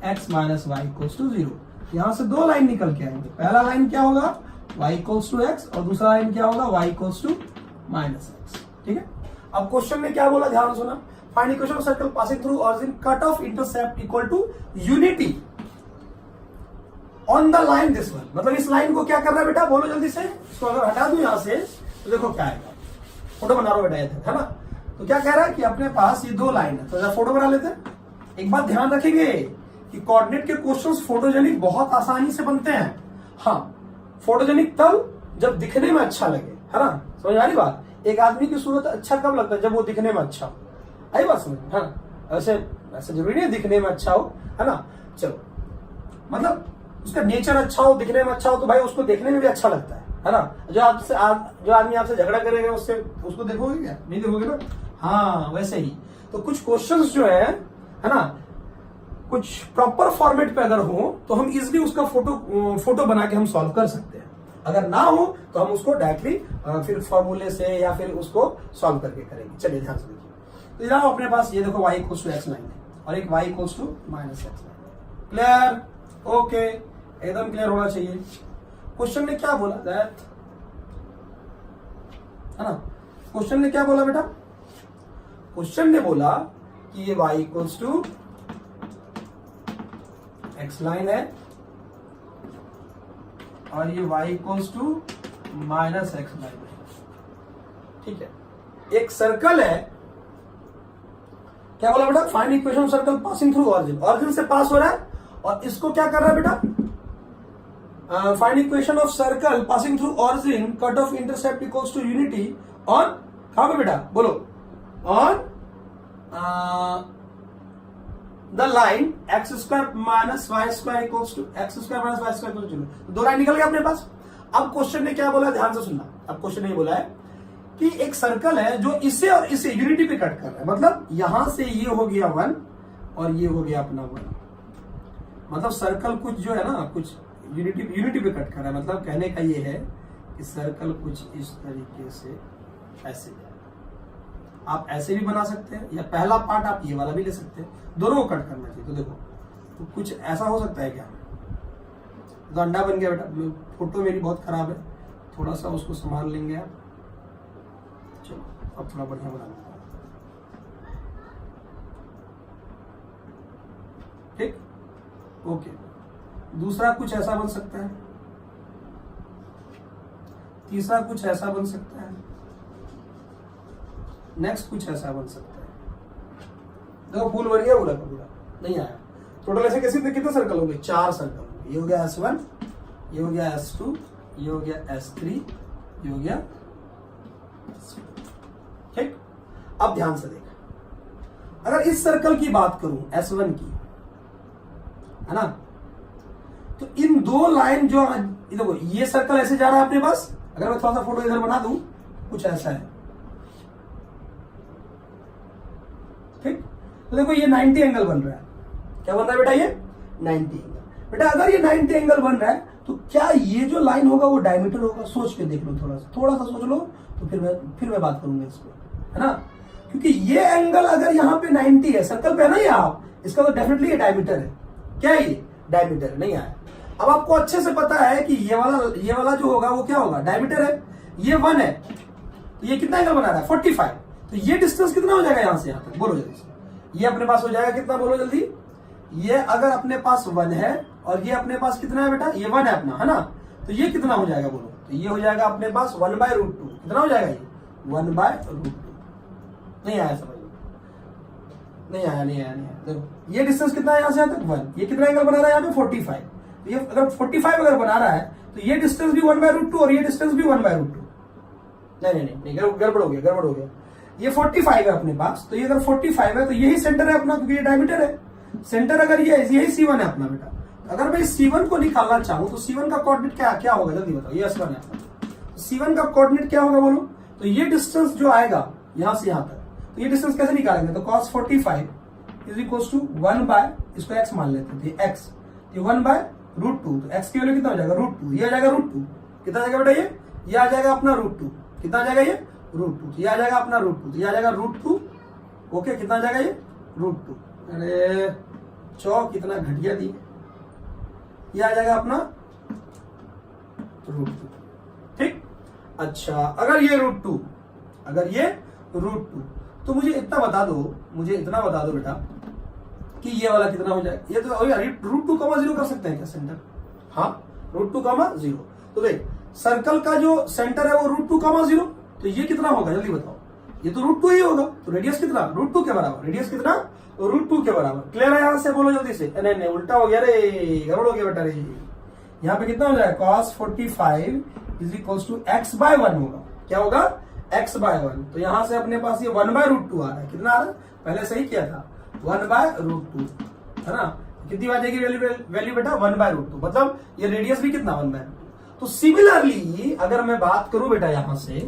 x minus y equals to 0। यहां से दो लाइन निकल के आएंगे, पहला लाइन क्या होगा, y इक्वल्स टू एक्स, और दूसरा लाइन क्या होगा, y equals to minus x, ठीक है। अब क्वेश्चन में क्या बोला, ध्यान सुना, find equation of circle passing through origin, cut off intercept equal to unity on the line this one. मतलब इस लाइन को क्या कर रहा है बेटा, बोलो जल्दी से। इसको अगर हटा दूं यहां से तो देखो क्या आएगा, फोटो बना रहा बेटा ये है ना। तो क्या कह रहा है कि अपने पास ये दो लाइन है, तो जरा फोटो बना लेते हैं। एक बात ध्यान रखेंगे कि कोऑर्डिनेट के क्वेश्चंस फोटोजेनिक बहुत आसानी से बनते हैं। हाँ, फोटोजेनिक तब जब दिखने में अच्छा लगे, है ना, समझ आ रही बात। एक आदमी की सूरत अच्छा कब लगता है, जब वो दिखने में अच्छा हो, आई बात समझ, है ना। ऐसे जरूरी नहीं दिखने में अच्छा हो, है ना। चलो, मतलब उसका नेचर अच्छा हो, दिखने में अच्छा हो, तो भाई उसको देखने में भी अच्छा लगता है ना। जो आदमी आपसे झगड़ा करेगा उससे, उसको देखोगे क्या, नहीं देखोगे ना। हाँ, वैसे ही तो कुछ क्वेश्चंस जो है ना, कुछ प्रॉपर फॉर्मेट पे अगर हो तो हम इजिली उसका फोटो बना के हम सॉल्व कर सकते हैं। अगर ना हो तो हम उसको डायरेक्टली फिर फॉर्मूले से या फिर उसको सॉल्व करके करेंगे। चलिए ध्यान से देखिए। तो यहाँ अपने पास ये देखो y equals to x line है और एक y equals to minus x line. Clear? Okay, एकदम क्लियर होना चाहिए। क्वेश्चन ने क्या बोला दैट, है ना, क्वेश्चन ने क्या बोला बेटा, क्वेश्चन ने बोला कि ये y equals to x line है और ये y equals to minus x line है। ठीक है, एक सर्कल है, क्या बोला बेटा, find equation of circle passing through origin, origin से पास हो रहा है और इसको क्या कर रहा है बेटा, find equation of circle passing through origin, cut off intercept equals to unity on, कहां पे बेटा बोलो, on the line x square minus y square equals to x square minus y square equals to, दो line निकल गया अपने पास। अब question ने क्या बोला, ध्यान से सुनना। अब क्वेश्चन ने बोला है कि एक सर्कल है जो इसे और इसे यूनिटी पे कट कर रहा है, मतलब यहां से ये हो गया 1 और ये हो गया अपना 1, मतलब सर्कल कुछ जो है ना, कुछ यूनिटी पे कट कर रहा है। मतलब कहने का ये है कि सर्कल कुछ इस तरीके से, ऐसे आप ऐसे भी बना सकते हैं या पहला पार्ट आप ये वाला भी ले सकते हैं, दोनों को कट करना चाहिए। तो देखो, तो कुछ ऐसा हो सकता है क्या, तो अंडा बन गया बेटा। फोटो मेरी बहुत खराब है, थोड़ा सा उसको संभाल लेंगे आप। चलो अब थोड़ा बढ़िया बना लेंगे, ठीक, ओके। दूसरा कुछ ऐसा बन सकता है, तीसरा कुछ ऐसा बन सकता है, नेक्स्ट कुछ ऐसा बन सकता है। देखो फूल भर गया, बोला पूरा नहीं आया। टोटल ऐसे कैसे कितने सर्कल हो गए, 4 सर्कल हो गए। ये हो गया S1, ये हो गया S2, ये हो गया S3, ये हो गया S4। ठीक, अब ध्यान से देखा, अगर इस सर्कल की बात करूं S1 की, है ना, तो इन दो लाइन जो देखो, ये सर्कल ऐसे जा रहा है अपने पास। अगर मैं थोड़ा सा फोटो इधर बना दूं, कुछ ऐसा है, ठीक। तो देखो ये 90 एंगल बन रहा है। क्या बन रहा है बेटा, ये 90 एंगल। बेटा अगर ये 90 एंगल बन रहा है तो क्या ये जो लाइन होगा वो डायमीटर होगा? सोच के देख लो, थोड़ा सा सोच लो, तो फिर मैं बात करूंगा इसको, है ना। क्योंकि ये एंगल अगर यहाँ पे 90 है, सर्कल पे है ना ये आप, इसका तो डेफिनेटली ये डायमीटर है। क्या है ये? डायमीटर नहीं आया। अब आपको अच्छे से पता है कि ये वाला जो होगा वो क्या होगा, डायमीटर है। ये 1 है, तो ये कितना एंगल बना रहा है, 45। तो ये डिस्टेंस कितना हो जाएगा यहाँ से यहाँ तक, बोलो जल्दी से। ये अपने पास हो जाएगा कितना, बोलो जल्दी। ये अगर अपने पास 1 है और ये अपने पास कितना है बेटा, ये 1 है अपना, है ना। तो ये कितना हो जाएगा बोलो, तो ये हो जाएगा अपने पास 1/√2। कितना हो जाएगा ये, 1/√2। नहीं आया समझ, नहीं आया। देखो ये डिस्टेंस कितना है यहाँ से यहाँ तक, 1। ये कितना एंगल बना रहा है यहाँ पे, 45। तो ये अगर 45 अगर बना रहा है तो ये डिस्टेंस भी 1/√2 और ये डिस्टेंस भी 1/√2। नहीं, गड़बड़ हो गया। ये 45 है अपने पास, तो ये अगर 45 है तो यही सेंटर है अपना, क्योंकि ये डायमीटर है। सेंटर अगर ये यही C1 है अपना बेटा। अगर मैं C1 को निकालना चाहूं तो C1 का कोऑर्डिनेट क्या होगा, जल्दी बताओ। ये S1 है अपना, तो C1 का कोऑर्डिनेट क्या होगा बोलो। तो ये डिस्टेंस जो आएगा यहां से यहां तक, तो ये डिस्टेंस कैसे निकालेंगे, तो cos 45 इज इक्वल्स टू 1 इसको x मान लेते थे, x, ये 1/√2। तो x की वैल्यू कितना हो जाएगा, √2। ये आ जाएगा √2। कितना आ जाएगा बेटा, ये आ जाएगा अपना √2। कितना आ जाएगा ये, √2। ये आ जाएगा अपना √2, ये आ जाएगा √2। ओके, कितना आ जाएगा ये, √2। अरे चौक कितना घटिया दी, ये आ जाएगा अपना √2। ठीक, अच्छा अगर ये √2, तो मुझे इतना बता दो बेटा कि ये वाला कितना हो जाएगा। ये तो √2, 0 कर सकते हैं क्या सेंटर, हाँ, √2, 0। तो देख सर्कल का जो सेंटर है वो √2, 0, तो ये कितना होगा जल्दी बताओ, ये तो √2 ही होगा, तो रेडियस कितना √2 के बराबर, रेडियस कितना √2 के बराबर। क्लियर है? यहां से बोलो जल्दी से। नहीं नहीं उल्टा हो गया रे, गड़बड़ हो गया बेटा रे। यहाँ पे कितना हो जाएगा cos 45 = x/1 होगा। क्या होगा? x/1। तो यहां से अपने पास ये 1/√2 आ रहा है। कितना आ रहा है? पहले सही किया था 1/√2 है ना। कितनी बार जाएगी वैल्यू बेटा 1/√2, मतलब ये रेडियस भी कितना 1/√2। तो सिमिलरली अगर मैं बात करूं बेटा यहां से,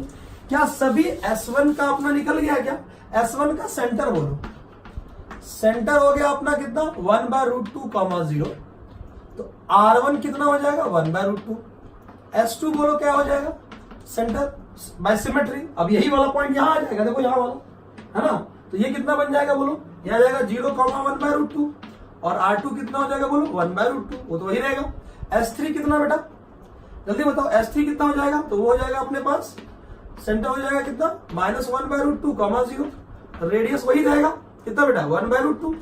क्या सभी S1 का अपना निकल गया क्या? S1 का सेंटर बोलो, सेंटर हो गया अपना कितना 1/√2, 0, तो R1 कितना हो जाएगा 1/√2। S2 बोलो क्या हो जाएगा? Centre by symmetry. अब यही वाला पॉइंट यहां आ जाएगा, देखो यहां वाला है ना, तो ये कितना बन जाएगा बोलो, यहां आ जाएगा 0, 1/√2, और R2 कितना हो जाएगा बोलो 1/√2, वो तो वही रहेगा। S3 कितना बेटा जल्दी बताओ, S3 कितना हो जाएगा? तो वो हो जाएगा अपने पास सेंटर हो जाएगा कितना -1/√2, 0, रेडियस वही रहेगा कितना बेटा 1/√2।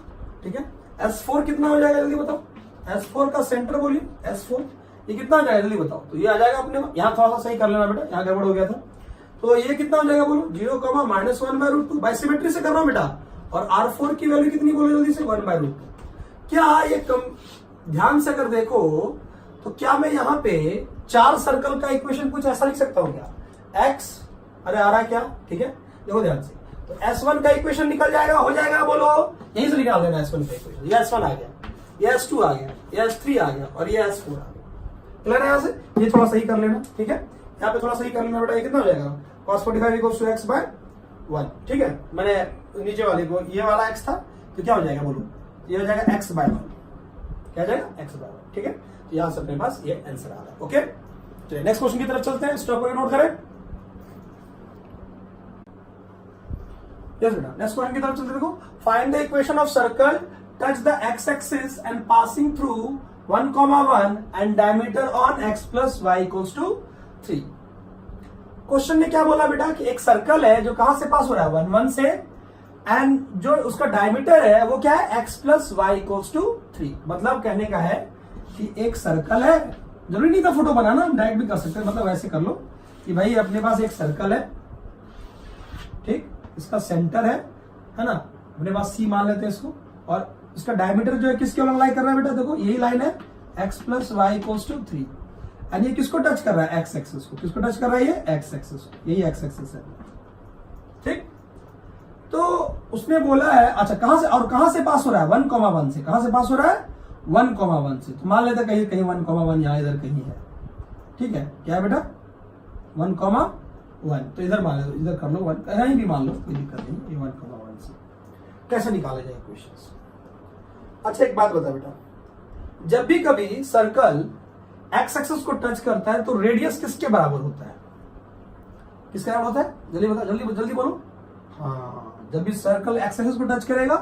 ठीक है। S4 कितना हो जाएगा जल्दी बताओ, S4 का सेंटर बोलिए S4, ये कितना हो जाएगा जल्दी बताओ। तो ये आ जाएगा अपने, यहाँ थोड़ा सा सही कर लेना बेटा, यहाँ गड़बड़ हो गया था। तो ये कितना हो जाएगा बोलो 0, -1/√2, बाय सिमेट्री से करना बेटा। और R4 की वैल्यू कितनी बोलो जल्दी से 1/√2। क्या ये ध्यान से अगर देखो तो क्या मैं यहाँ पे 4 सर्कल का इक्वेशन कुछ ऐसा लिख सकता हूँ क्या? x अरे आ रहा क्या? ठीक है देखो ध्यान से, तो S1 का इक्वेशन निकल जाएगा, हो जाएगा बोलो, यहीं से निकाल देना S1 का इक्वेशन। ये S1 आ गया, ये S2 आ गया, ये S3 आ गया, और ये S4 आ गया। क्लियर है? यहाँ से ये थोड़ा सही कर लेना। ठीक है, यहाँ पे थोड़ा सही कर लेना बेटा। ये कितना हो जाएगा cos 45 = x/1। ठीक है, मैंने नीचे वाले को ये वाला x था, तो क्या हो जाएगा बोलो, ये हो जाएगा x/1। क्या जाएगा x/1। ठीक है, तो यहां से अपने पास ये आंसर आ रहा है। ओके, चलिए नेक्स्ट क्वेश्चन की तरफ चलते हैं। स्टॉप करके नोट करें। यस बेटा, नेक्स्ट क्वेश्चन की तरफ चलते देखो। Find the equation of circle touch the x axis and passing through 1,1 and diameter on x + y = 3। Question ने क्या बोला बेटा कि एक सर्कल है जो कहां से पास हो रहा है 1, 1 से, एंड जो उसका डायमीटर है वो क्या है x + y = 3। मतलब कहने का है कि एक सर्कल है, जरूरी नहीं था फोटो बनाना, डायरेक्ट भी कर सकते हैं, मतलब ऐसे कर लो कि भाई अपने पास एक सर्कल है, ठीक, इसका सेंटर है ना, अपने पास C मान लेते हैं इसको, और इसका डायमीटर जो है किसके अलग लाई कर रहा है बेटा, देखो यही लाइन है x + y = 3, एंड ये किसको टच कर रहा है x एक्सिस को, किसको टच कर रहा है ये x एक्सिस को, यही x एक्सिस है। ठीक, तो उसने बोला है अच्छा कहां से पास हो रहा है 1,1 से, कहां से पास हो रहा है 1,1 से, तो मान लेते कहीं 1,1 यहां इधर कहीं है। ठीक है, क्या है बेटा 1,1, तो इधर मान लो, इधर कर लो 1, कहीं भी मान लो, कोई दिक्कत नहीं। ये 1,1 से कैसे निकाले जाए इक्वेशंस। अच्छा एक बात बता बेटा, जब भी कभी सर्कल एक्स एक्सिस को टच करता है तो रेडियस किसके बराबर होता है, किसके बराबर होता है जल्दी बता, जल्दी बोलो। हाँ, जब भी सर्कल एक्स एक्सिस को टच करेगा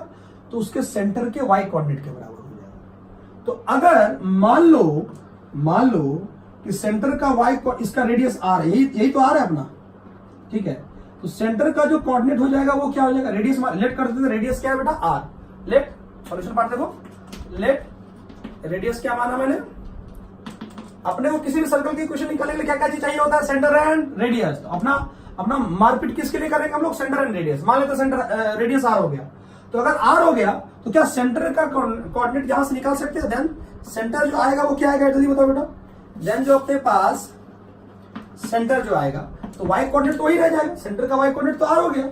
तो उसके सेंटर के वाई कोऑर्डिनेट के बराबर हो जाएगा। तो अगर मान लो कि सेंटर का वाई, इसका रेडियस आर है, यही तो आर है अपना। ठीक है, तो सेंटर का जो कोऑर्डिनेट हो जाएगा वो क्या हो जाएगा, रेडियस लेट कर देते हैं। रेडियस क्या है बेटा आर, लेट सॉल्यूशन पार्ट देखो, लेट रेडियस क्या माना मैंने, अपने को किसी भी सर्कल की इक्वेशन निकालने के लिए क्या क्या चीज चाहिए होता है, सेंटर एंड रेडियस। तो अपना मारपीट किसके लिए करेंगे हम लोग, सेंटर एंड रेडियस। मान लेते सेंटर रेडियस आर हो गया, तो अगर आर हो गया तो क्या सेंटर का कोऑर्डिनेट यहां से निकाल सकते हैं। देन सेंटर जो आएगा वो क्या आएगा जल्दी बताओ बेटा, देन जो अपने पास सेंटर जो आएगा तो वाई कोऑर्डिनेट तो वही रह जाएगा, सेंटर का वाई कोऑर्डिनेट तो आर हो गया,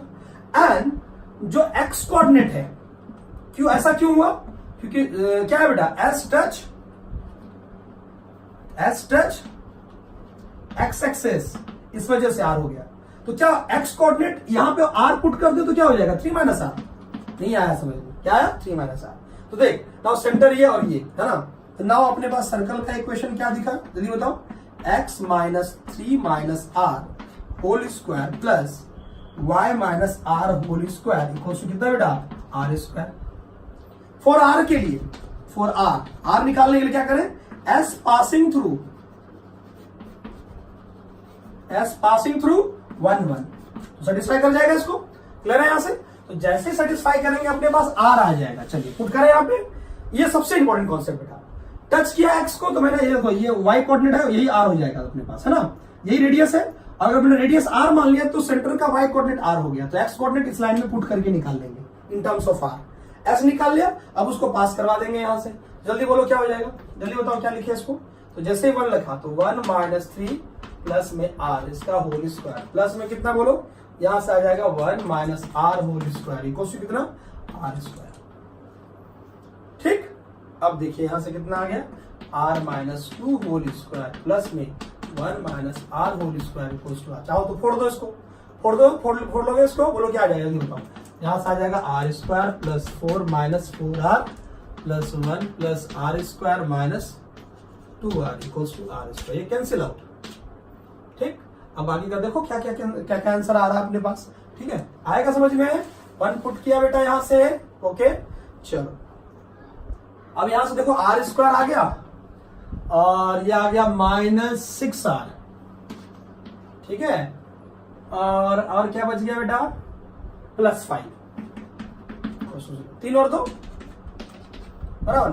एंड जो एक्स कोऑर्डिनेट है, क्यों ऐसा क्यों हुआ, क्योंकि क्या है बेटा एस टच एक्स एक्सिस, इस वजह से आर हो गया। तो क्या एक्स कोऑर्डिनेट यहां पे आर पुट कर दे तो क्या हो जाएगा 3 - आर, नहीं आया समझ में, क्या आया 3 - आर। तो देख नाउ सेंटर ये और ये है ना, तो नाउ अपने पास सर्कल का इक्वेशन क्या दिखा जल्दी बताओ, x - 3 - r whole square plus y - r whole square equal to कितना बेटा r²। फॉर r के लिए, फॉर r निकालने के लिए क्या करें, s पासिंग थ्रू 1, 1, तो सेटिस्फाई कर जाएगा इसको। क्लियर है यहां से, तो जैसे सेटिस्फाई करेंगे अपने पास r आ जाएगा। चलिए पुट करें यहां पे, ये सबसे इंपॉर्टेंट कॉन्सेप्ट बेटा, टच किया एक्स को तो मैंने ये देखो ये वाई कोऑर्डिनेट है, यही आर हो जाएगा अपने पास, है ना, यही रेडियस है। अगर मैंने रेडियस आर मान लिया तो सेंटर का वाई कोऑर्डिनेट आर हो गया, तो एक्स कोऑर्डिनेट इस लाइन में पुट करके निकाल लेंगे in terms of r. S निकाल लिया, अब उसको पास करवा देंगे यहां से। जल्दी बोलो क्या हो जाएगा, जल्दी बताओ क्या लिखे इसको। तो जैसे ही 1 लिखा तो 1 माइनस 3 प्लस में आर इसका होल स्क्वायर, प्लस में कितना बोलो, यहां से आ जाएगा 1 minus r whole square equal to कितना, आर स्क्वायर। ठीक, अब देखिए यहां से कितना आ गया, r minus 2 whole square plus में 1 minus r whole square equal to r. चाहो तो फोड़ दो इसको, फोड़ लोगे इसको, बोलो क्या आ जाएगा, जल्दी बताओ। यहां से आ जाएगा r square plus 4 minus 4r plus 1 plus r square minus 2r equal to r square. ये कैंसिल आउट। ठीक, अब आगे का देखो क्या क्या क्या क्या आंसर आ रहा है अपने पास। ठीक है, आएगा समझ में। 1 पुट किया बेटा यहां से, ओके। चलो अब यहां से देखो आर स्क्वायर आ गया और ये आ गया माइनस 6r। ठीक है, और क्या बच गया बेटा, प्लस 5। 3 और 2 बराबर,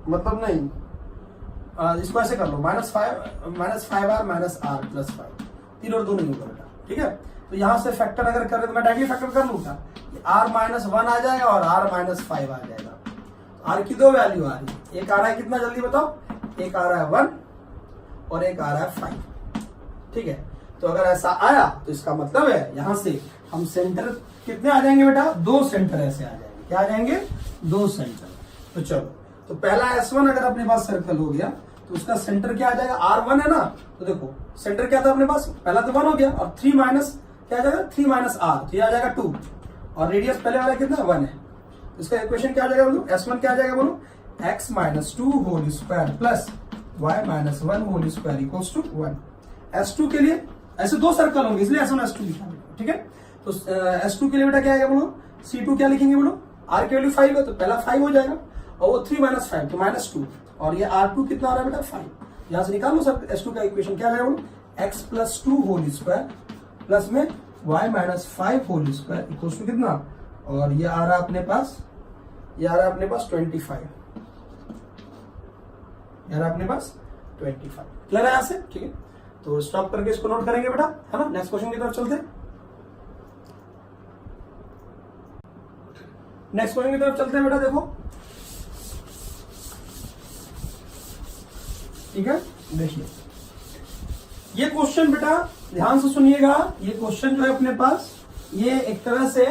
मतलब नहीं, इसको ऐसे कर लो, minus 5r minus r plus 5। 3 और 2 नहीं होगा बेटा। ठीक है, तो यहां से फैक्टर अगर कर रहे तो मैं डायरेक्टली फैक्टर कर लूंगा, आर माइनस 1 आ जाएगा और आर माइनस 5 आ जाएगा। आर की 2 वैल्यू आ रही है, एक आ रहा है कितना, जल्दी बताओ, एक आ रहा है 1 और एक आ रहा है 5। ठीक है, तो अगर ऐसा आया तो इसका मतलब है यहां से हम सेंटर कितने आ जाएंगे बेटा, 2 सेंटर ऐसे आ जाएंगे। क्या आ जाएंगे, 2 सेंटर। तो चलो, तो पहला S1 अगर अपने पास सर्कल हो गया तो उसका सेंटर क्या आ जाएगा, R1 है ना। तो देखो सेंटर क्या था अपने पास, पहला तो 1 हो गया और 3 माइनस क्या आ जाएगा, 3 माइनस R, तो ये आ जाएगा 2 और रेडियस पहले वाला कितना 1 है। इसका इक्वेशन क्या आ जाएगा बोलो, S1 क्या आ जाएगा बोलो, x minus 2 whole square plus y minus 1 whole square equals to 1। S2 के लिए ऐसे 2 सर्कल होंगे इसलिए S1 S2 लिखा। ठीक है, तो S2 के लिए बेटा क्या आएगा बोलो, C2 क्या लिखेंगे बोलो, R की वैल्यू 5 है तो पहला 5 हो जाएगा और वो 3 माइनस 5 तो माइनस 2 और ये R2 कितना आ रहा है बेटा 5। यहां से निकाल लो सर S2 का इक्वेशन क्या आएगा बोलो, x plus 2 whole square plus में y minus 5 whole square equals to कितना, और ये आ रहा है अपने पास, ये आ रहा है अपने पास 25, ये आ रहा है अपने पास 25। क्लियर है यहां से। ठीक है, तो स्टॉप करके इसको नोट करेंगे बेटा, है ना। नेक्स्ट क्वेश्चन की तरफ चलते हैं, नेक्स्ट क्वेश्चन की तरफ चलते हैं बेटा। देखो ठीक है, देखिए ये क्वेश्चन बेटा ध्यान से सुनिएगा। ये क्वेश्चन जो है अपने पास, ये एक तरह से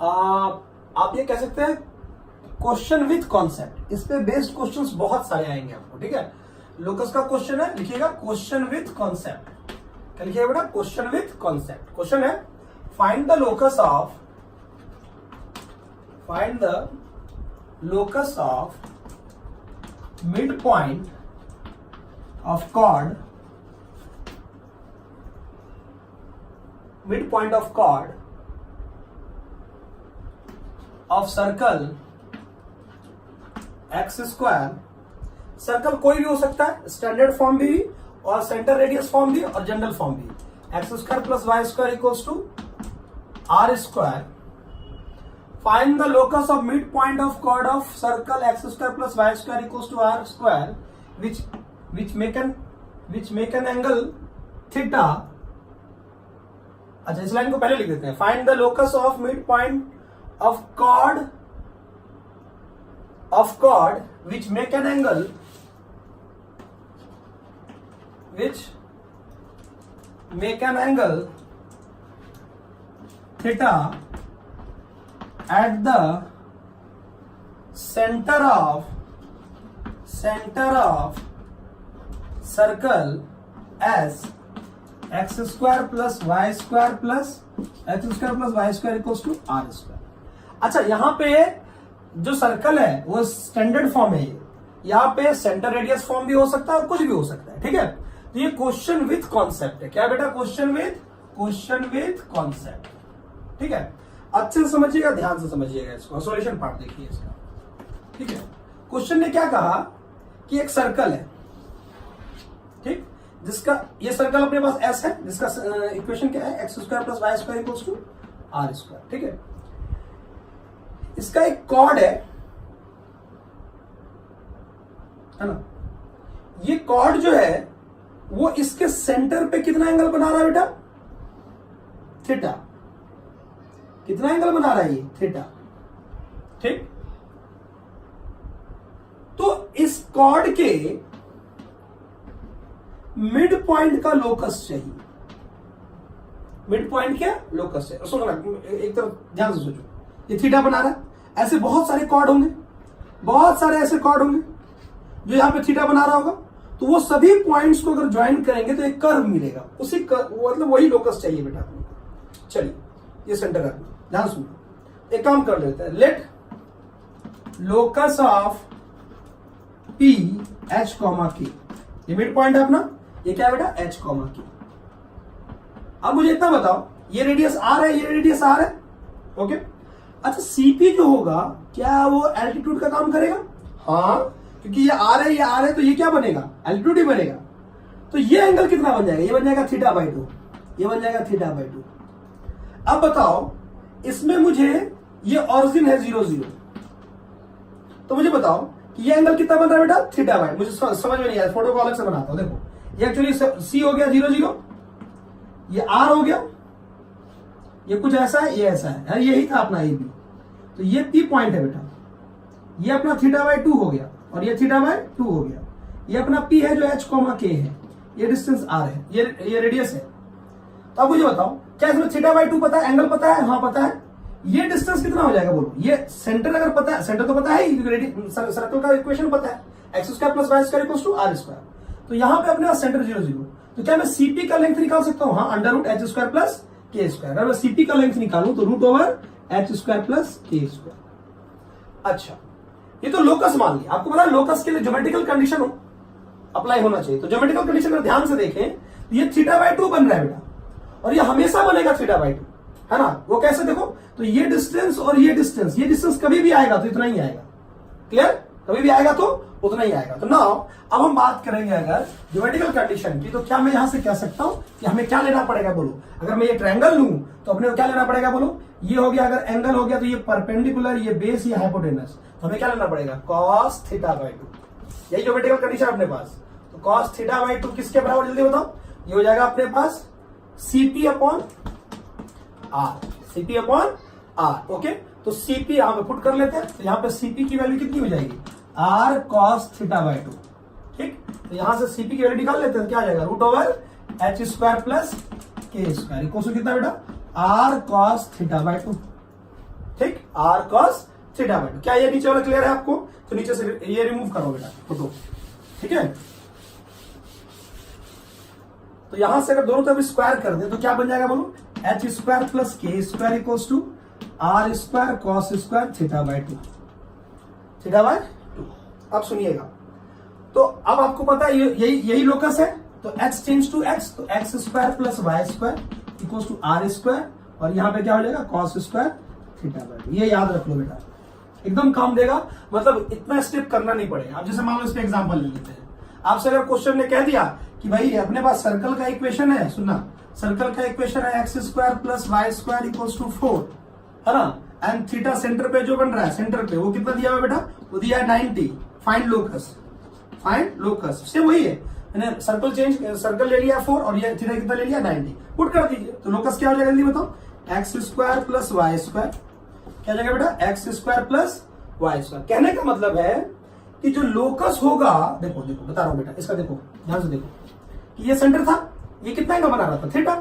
आप ये कह सकते हैं क्वेश्चन विथ कॉन्सेप्ट। इस पे बेस्ड क्वेश्चंस बहुत सारे आएंगे आपको। ठीक है, लोकस का क्वेश्चन है, लिखिएगा क्वेश्चन विथ कॉन्सेप्ट। क्या लिखिएगा बेटा, क्वेश्चन विथ कॉन्सेप्ट। क्वेश्चन है find the locus of, find the locus of mid point of chord, mid point of chord of circle x square. Circle कोई भी हो सकता है, स्टैंडर्ड फॉर्म भी और सेंटर रेडियस फॉर्म भी और जनरल फॉर्म भी। X square plus y square equals to r square. Find the locus of mid point of chord of circle x square plus y square equals to r square which make an angle theta. अच्छा, इस line को पहले लिख देते हैं। Find the locus of mid point of chord which make an angle theta at the center of circle as x square plus y square plus y square equals to r square। अच्छा, यहां पे जो circle है वो standard form है। यहाँ पे centre radius form भी हो सकता है और कुछ भी हो सकता है। ठीक है, तो ये क्वेश्चन विथ कॉन्सेप्ट है। क्या बेटा, क्वेश्चन विथ कॉन्सेप्ट। ठीक है, अच्छे से समझिएगा, ध्यान से समझिएगा इसको। सॉल्यूशन पार्ट देखिए इसका। ठीक है, क्वेश्चन ने क्या कहा कि एक सर्कल है, ठीक, जिसका ये सर्कल अपने पास एस है, जिसका इक्वेशन क्या है, x square plus y square equals to r square. ठीक है, इसका एक कॉर्ड है, है ना। ये कॉर्ड जो है वो इसके सेंटर पे कितना एंगल बना रहा है बेटा? थीटा। कितना एंगल बना रहा है ये? थीटा। ठीक, तो इस कॉर्ड के मिड पॉइंट का लोकस चाहिए। मिड पॉइंट क्या? लोकस चाहिए। सुनो ना, एक तरफ ध्यान से सोचो, ये थीटा बना रहा है, ऐसे बहुत सारे कॉर्ड होंगे, बहुत सारे ऐसे कॉर्ड होंगे जो यहां पे थीटा बना रहा होगा, तो वो सभी पॉइंट्स को अगर ज्वाइन करेंगे तो एक कर्व मिलेगा, उसी मतलब वही लोकस चाहिए बेटा। चलिए ये सेंटर रखना, ध्यान सुनो। एक काम कर लेते हैं, let locus of P H comma K, ये मिड पॉइंट है अपना, ये क्या है बेटा? एच कॉमा के। अब मुझे इतना बताओ, ये रेडियस आर है, ये रेडियस आर है, ओके। अच्छा सीपी जो होगा क्या वो एल्टीट्यूड का काम करेगा? हाँ, क्योंकि ये आर है, ये आर है, तो ये क्या बनेगा? एल्टीट्यूड ही बनेगा। तो ये एंगल कितना बन जाएगा? ये बन जाएगा थीटा बाई 2, ये बन जाएगा थीटा बाई 2। अब बताओ, इसमें मुझे ये ऑरिजिन है 0 0, तो मुझे बताओ कि ये एंगल कितना बन रहा है बेटा? Theta by. मुझे समझ में नहीं आया, फोटो को अलग से बनाता हूं। देखो ये एक्चुअली सी हो गया 0 0, ये आर हो गया, ये कुछ ऐसा है, ये ऐसा है, यही था अपना ए बी। तो ये पी पॉइंट है बेटा, ये अपना थीटा बाई 2 हो गया, और ये थीटा बाई 2 हो गया। ये अपना पी है जो एच कॉमा के है, ये डिस्टेंस आर है, ये रेडियस है। तो अब मुझे बताओ, क्या इसमें थीटा बाई 2 पता है? एंगल पता है? हाँ पता है। ये डिस्टेंस कितना हो जाएगा बोलो? ये सेंटर अगर पता है, सेंटर तो पता है ही, सर्कल का इक्वेशन पता है, x square plus y square equals to r square. तो यहां पे अपने पास सेंटर 0 0, तो क्या मैं सीपी का लेंथ निकाल सकता हूं? हाँ, under root h square plus k square. अगर मैं सीपी का लेंथ निकालूं तो root over h square plus k square. अच्छा, ये तो लोकस मान लिया। आपको पता है लोकस के लिए ज्योमेट्रिकल कंडीशन अप्लाई होना चाहिए। तो ज्योमेट्रिकल कंडीशन में ध्यान से देखें, तो ये थीटा बाई 2 बन रहा है बेटा, और ये हमेशा बनेगा थीटा बाई 2, है ना। वो कैसे? देखो, तो ये डिस्टेंस और ये डिस्टेंस कभी भी आएगा तो इतना ही आएगा। क्लियर? कभी भी आएगा तो उतना ही आएगा। तो नाउ अब हम बात करेंगे अगर ज्योमेट्रिकल कंडीशन की, तो क्या मैं यहां से कह सकता हूं कि हमें क्या लेना पड़ेगा बोलो? अगर मैं ये ट्रायंगल लूं तो अपने को क्या लेना पड़ेगा बोलो? ये हो गया, अगर एंगल हो गया तो ये परपेंडिकुलर, ये बेस, ये हाइपोटेनस, तो हमें क्या लेना पड़ेगा? Cos theta by 2। यही ज्योमेट्रिकल कंडीशन अपने पास। तो कॉस थीटा बाई 2 किसके बराबर? जल्दी बताओ। ये हो जाएगा अपने पास CP upon r, CP upon r. Okay, तो सीपी यहां पे पुट कर लेते हैं। तो यहां पे सीपी की वैल्यू कितनी हो जाएगी? R cos theta by 2। ठीक, तो यहां से सीपी की वैल्यू निकाल लेते हैं। क्या आ जाएगा? Root over h square plus k square equal to कितना बेटा? R cos theta by 2। ठीक, आर कॉस थीटा बाई 2। क्या ये नीचे वाला क्लियर है आपको? तो नीचे से ये रिमूव करो बेटा फोटो। ठीक है, तो यहां से अगर दोनों तरफ स्क्वायर कर दे तो क्या बन जाएगा बोलो? H square plus k square equals to r square cos square theta by 2, theta by 2। अब सुनिएगा, तो अब आपको पता है यही लोकस है, तो x टेंड्स टू x, तो x square plus y square equals to r square, और यहां पे क्या हो जाएगा? Cos square theta by 2। ये याद रख लो बेटा, एकदम काम देगा, मतलब इतना स्टेप करना नहीं पड़ेगा। अब जैसे मान लो इस पे एग्जांपल ले लेते हैं। आपसे अगर क्वेश्चन ने कह दिया कि भाई अपने पास सर्कल का इक्वेशन है, सुनना, सर्कल का इक्वेशन है x square plus y square equals to 4, है ना, एंड थीटा सेंटर पे जो बन रहा है, सेंटर पे वो कितना दिया हुआ बेटा? वो दिया है 90। Find locus, find locus, same वही है, मैंने सर्कल ले लिया 4 और ये थीटा कितना ले लिया? 90। पुट कर दीजिए, तो लोकस क्या हो जाएगा जल्दी बताओ? X square plus y square, क्या जाएगा बेटा? X square plus y square. कहने का मतलब है कि जो लोकस होगा, देखो देखो बता रहा हूं बेटा, इसका देखो ध्यान से देखो, कि ये सेंटर था, ये कितना एंगल बना रहा था? थीटा।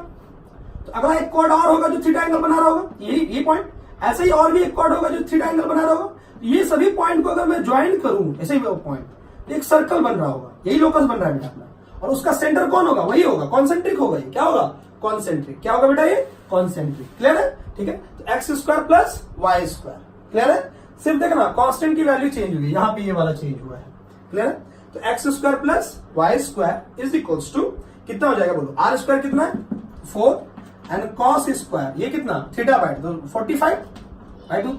तो अगला एक कॉर्ड और होगा जो थीटा एंगल बना रहा होगा, ये पॉइंट। ऐसे ही और भी एक कॉर्ड होगा जो थीटा एंगल बना रहा होगा। तो ये सभी पॉइंट को अगर मैं ज्वाइन करूं, ऐसे ही पॉइंट, तो एक सर्कल बन रहा होगा, यही लोकस बन रहा है बेटा अपना। और उसका सेंटर कौन होगा? वही होगा, कॉन्सेंट्रिक होगा। ये क्या होगा? कॉन्सेंट्रिक। क्या होगा बेटा? ये कॉन्सेंट्रिक। क्लियर है? ठीक है, तो x square plus y square. Clear है? सिर्फ देखना कांस्टेंट की वैल्यू चेंज हुई, यहां पे ये वाला चेंज हुआ है। क्लियर है? तो x square plus y square is equals to कितना हो जाएगा बोलो? आर स्क्वायर कितना है? 4, एंड कॉस स्क्वायर ये कितना? Theta by 2, 45 by 2।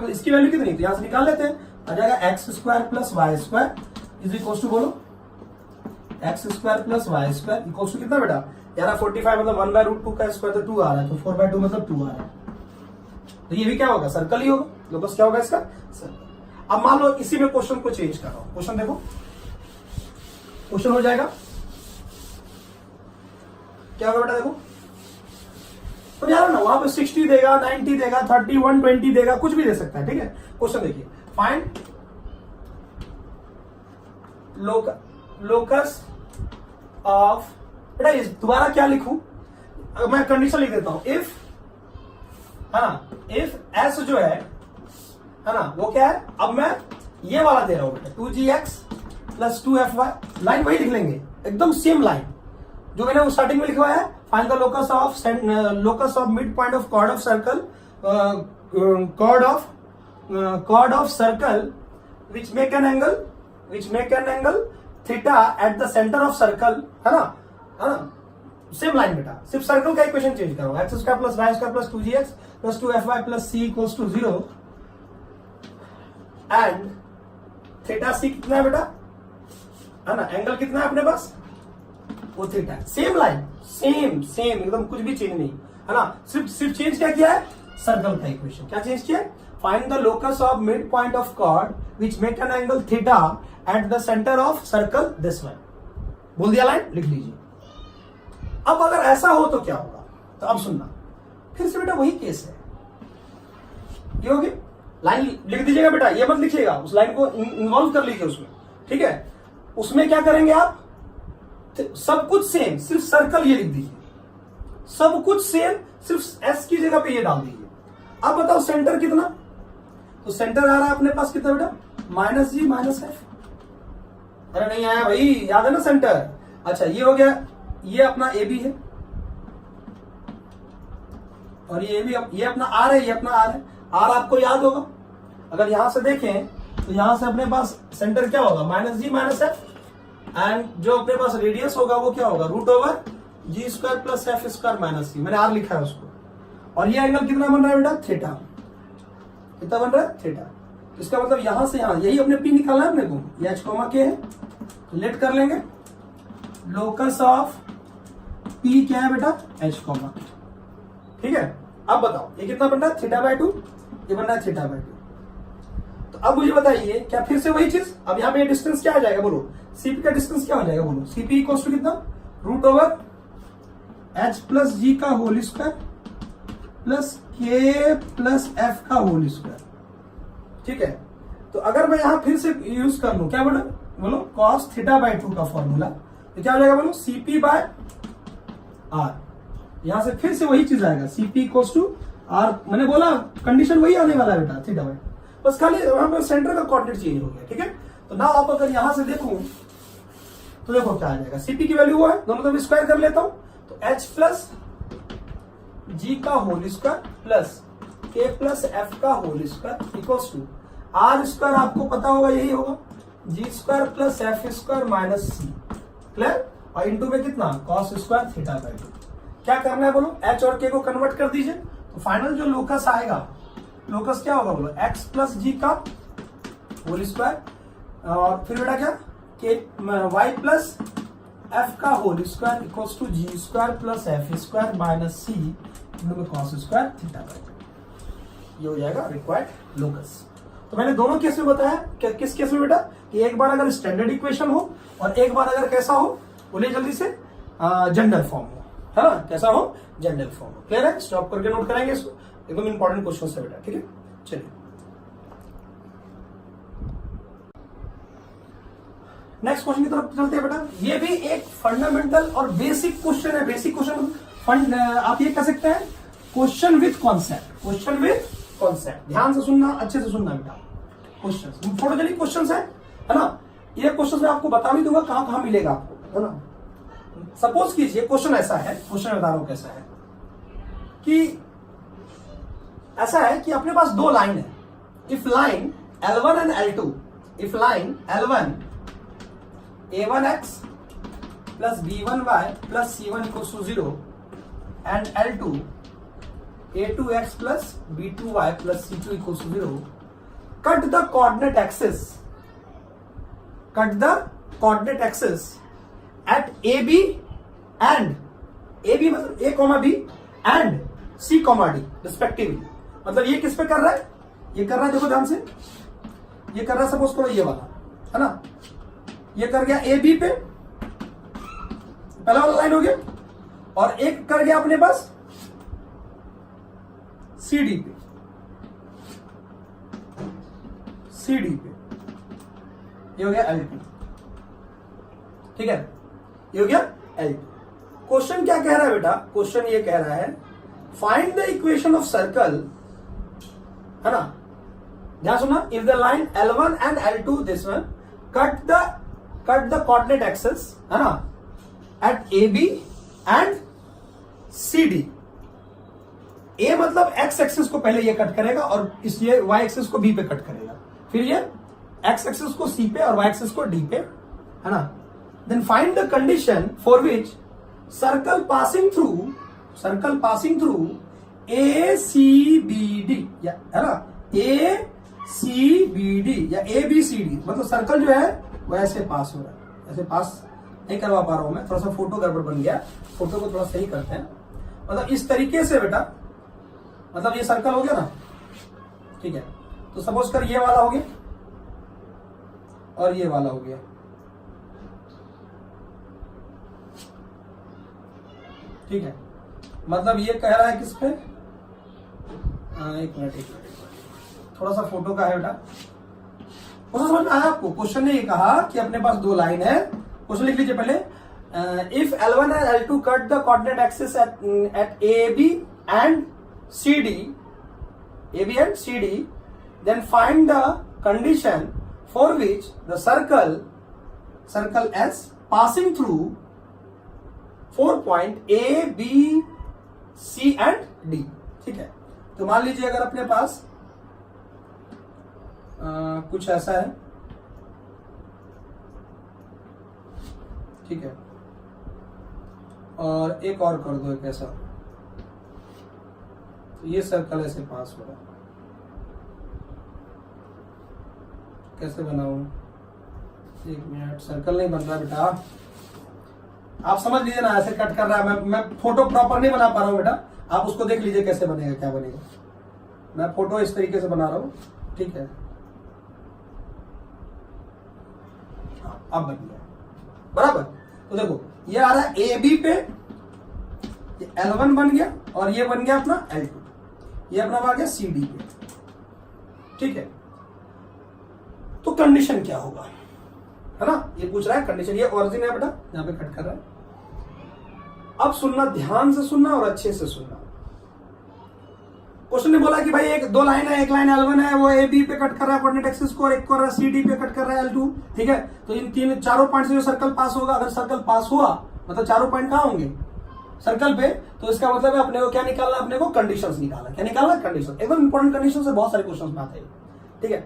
इसकी वैल्यू कितनी? तो यहां से निकाल लेते हैं, आ जाएगा x square plus y square is equals to बोलो x square plus y square equals to कितना बेटा? यार 45 मतलब 1 बाय रूट 2 का स्क्वायर, तो 2 आ रहा है, तो 4 बाय 2 मतलब 2 आ रहा है। तो ये भी क्या होगा? सर्कल ही होगा। लोकस क्या होगा इसका? सर्कल। अब मान लो इसी में क्वेश्चन को चेंज कर रहा हूं। क्वेश्चन देखो, क्वेश्चन हो जाएगा। क्या होगा बेटा, देखो तो यार ना वहां पे 60 देगा, 90 देगा, 30, 120 देगा, कुछ भी दे सकता है, ठीक है। क्वेश्चन देखिए, फाइंड लोकस ऑफ, बेटा इस दोबारा क्या लिखूं, मैं कंडीशन लिख देता हूं, इफ, है ना, इफ एस जो है ना, वो क्या है, अब मैं ये वाला दे रहा हूं बेटा, 2gx प्लस 2fy, लाइन वही लिख लेंगे, एकदम सेम लाइन जो मैंने वो स्टार्टिंग में लिखवाया है। Find the locus of mid point of chord of circle, chord of circle which make an angle theta at the centre of circle, है ना, सेम लाइन बेटा, सिर्फ सर्कल का इक्वेशन चेंज करो, x square plus y square plus 2gx plus 2fy plus c equals to 0 and theta c कितना है बेटा, है ना, एंगल कितना है अपने पास, वो थीटा है। सेम लाइन, सेम एकदम, कुछ भी चेंज नहीं, है ना, सिर्फ चेंज क्या किया है, सर्कल का इक्वेशन। क्या चेंज किया है, find the locus of mid point of chord which make an angle theta at the centre of circle this one, बोल दिया, लाइन लिख लीजिए। अब अगर ऐसा हो तो क्या होगा, तो अब सुनना, फिर से बेटा वही केस है, ये होगी, लाइन लिख दीजिएगा बेटा, ये मत लिखिएगा, उस लाइन को इन्वॉल्व कर लीजिए उसमें, ठीक है। उसमें क्या करेंगे आप, सब कुछ सेम, सिर्फ सर्कल ये लिख दीजिए, सब कुछ सेम, सिर्फ एस की जगह पे ये डाल दीजिए। अब बताओ सेंटर कितना, तो सेंटर आ रहा है अपने पास कितना बेटा, -g - f, अरे नहीं आया भाई, याद है ना सेंटर। अच्छा ये हो गया, ये अपना ए बी है, और ये भी, ये अपना आर है, ये अपना आर है। आर आपको याद होगा, अगर यहां से देखें तो यहां से अपने पास सेंटर क्या होगा, -g - f, एंड जो अपने पास रेडियस होगा वो क्या होगा, √g² plus f² minus c, मैंने आर लिखा है उसको। और ये एंगल कितना बन रहा है बेटा, थीटा, कितना बन रहा है, थीटा। तो इसका मतलब यहां से यहां, यही अपने पी निकालना है अपने को, ये h, के है, लेट कर लेंगे, लोकस ऑफ पी क्या है बेटा, h, ठीक है। अब बताओ ये कितना बन रहा है, θ/2, ये बन रहा है θ/2। तो अब मुझे बताइए, क्या फिर से वही चीज, अब यहाँ पे डिस्टेंस क्या आ जाएगा, बोलो सीपी का डिस्टेंस क्या हो जाएगा, बोलो सीपी इक्वल्स टू कितना, √h प्लस जी का whole square plus k plus f का होल स्क्वायर, ठीक है। तो अगर मैं यहां फिर से यूज कर लू, क्या बोलो cos θ/2 का फॉर्मूला, तो क्या हो जाएगा, बोलो CP/r, यहां से फिर से वही चीज आएगा, CP इक्वल्स टू r, मैंने बोला कंडीशन वही आने वाला है बेटा, θ/2, बस खाली वहां पर सेंटर का कोऑर्डिनेट चेंज हो गया, ठीक है। तो ना आप अगर यहां से देखूं तो देखो क्या आ जाएगा, CP की वैल्यू वो है, दोनों तरफ स्क्वायर कर लेता हूं, तो h प्लस जी का whole square plus k plus f का whole square equals to r², आपको पता होगा यही होगा, g² plus f² minus c, clear, और इंटू में कितना, cos² θ/2। क्या करना है बोलो, h और k को कन्वर्ट कर दीजिए, तो फाइनल जो लोकस आएगा, लोकस क्या होगा बोलो, x प्लस जी का होल स्क्वायर, और फिर बेटा क्या, के y प्लस f का whole square equals to g² plus f² minus c में cos² θ/2, ये हो जाएगा रिक्वायर्ड लोकस। तो मैंने दोनों केस में बताया, क्या किस केस में बेटा, कि एक बार अगर स्टैंडर्ड इक्वेशन हो और एक बार अगर कैसा हो, बोलिए जल्दी से, जनरल फॉर्म हो, है ना, कैसा हो, जनरल फॉर्म हो। क्लियर है, स्टॉप करके नोट कराएंगे इसको, एकदम इंपॉर्टेंट क्वेश्चन है बेटा, ठीक है। चलिए नेक्स्ट क्वेश्चन की तरफ चलते हैं बेटा। ये भी एक फंडामेंटल और बेसिक क्वेश्चन है, बेसिक क्वेश्चन, आप ये कह सकते हैं question with concept, question with concept. ध्यान से सुनना, अच्छे से सुनना बेटा, क्वेश्चन फोटोजेनिक क्वेश्चन है ना, ये क्वेश्चन मैं आपको बता भी दूंगा कहां कहां मिलेगा आपको, है ना। सपोज कीजिए क्वेश्चन ऐसा है, क्वेश्चन बता रहा हूं कैसा है, कि ऐसा है कि अपने पास दो लाइन है, if line L1 and L2, if line L1 A1x plus B1y plus C1 equals to 0 and L2 A2x plus B2y plus C2 equals to 0, cut the coordinate axis at AB and AB मतलब A, B and C, D respectively। मतलब ये किस पे कर रहा है, ये कर रहा है, देखो ध्यान से, ये कर रहा है, सपोज करो ये वाला, है ना, ये कर गया ए बी पे पहला वाला लाइन हो गया, और एक कर गया अपने पास CD पे, CD पे, ये हो गया L2, ठीक है, ये हो गया L2। क्वेश्चन क्या कह रहा है बेटा, क्वेश्चन ये कह रहा है find the equation of circle, है ना, ध्यान सुनना, if the line L1 and L2 this one cut the coordinate axis, है ना, at AB and CD। A मतलब x एक्सिस को पहले ये कट करेगा और इसलिए y एक्सिस को B पे कट करेगा, फिर ये x एक्सिस को C पे और y एक्सिस को D पे, है ना। Then find the condition for which circle passing through ACBD, या है ना ACBD या ABCD, मतलब सर्कल जो है वो ऐसे पास हो रहा है, ऐसे पास नहीं करवा पा रहा हूं मैं, थोड़ा सा फोटो गड़बड़ बन गया, फोटो को थोड़ा सही करते हैं। मतलब इस तरीके से बेटा, मतलब ये सर्कल हो गया ना, ठीक है, तो सपोज कर ये वाला हो गया और ये वाला हो गया, ठीक है, मतलब ये कह रहा है किस पे, एक मिनट थोड़ा सा फोटो का है बेटा, क्वेश्चन समझ में आया आपको। क्वेश्चन ने ये कहा कि अपने पास दो लाइन है, क्वेश्चन लिख लीजिए पहले, if L1 and L2 cut the coordinate axis at AB and CD, then find the condition for which the circle S passing through 4 point A, B, C and D, ठीक है। तो मान लीजिए अगर अपने पास कुछ ऐसा है, ठीक है, और एक और कर दो एक ऐसा, ये सर्कल ऐसे पास हो रहा है, कैसे बनाऊं, एक मिनट, सर्कल नहीं बन रहा बेटा, आप समझ लीजिए ना, ऐसे कट कर रहा है, मैं फोटो प्रॉपर नहीं बना पा रहा हूं बेटा, आप उसको देख लीजिए कैसे बनेगा, क्या बनेगा। मैं फोटो इस तरीके से बना रहा हूं, ठीक है, अब बन गया बराबर। तो देखो ये आ रहा है AB पे, ये L1 बन गया और ये बन गया अपना L2, ये अपना आ गया CD पे, ठीक है। तो कंडीशन क्या होगा, है ना, ये पूछ रहा है कंडीशन, ये ओरिजिन है बेटा, यहां पे कट कर रहा है। अब सुनना, ध्यान से सुनना और अच्छे से सुनना। क्वेश्चन ने बोला कि भाई एक दो लाइन है, एक लाइन L1 है, वो AB पे कट कर रहा है कोऑर्डिनेट एक्सिस को, और एक कर रहा है CD पे कट कर रहा है L2, ठीक है। तो इन चारों पॉइंट से जो सर्कल पास होगा, अगर सर्कल पास हुआ मतलब चारों पॉइंट कहां होंगे, सर्कल पे, तो इसका मतलब है अपने को क्या निकालना, अपने को कंडीशंस निकालना, क्या निकालना, कंडीशन, एकदम इंपॉर्टेंट कंडीशन से बहुत सारे क्वेश्चन में आते हैं, ठीक है।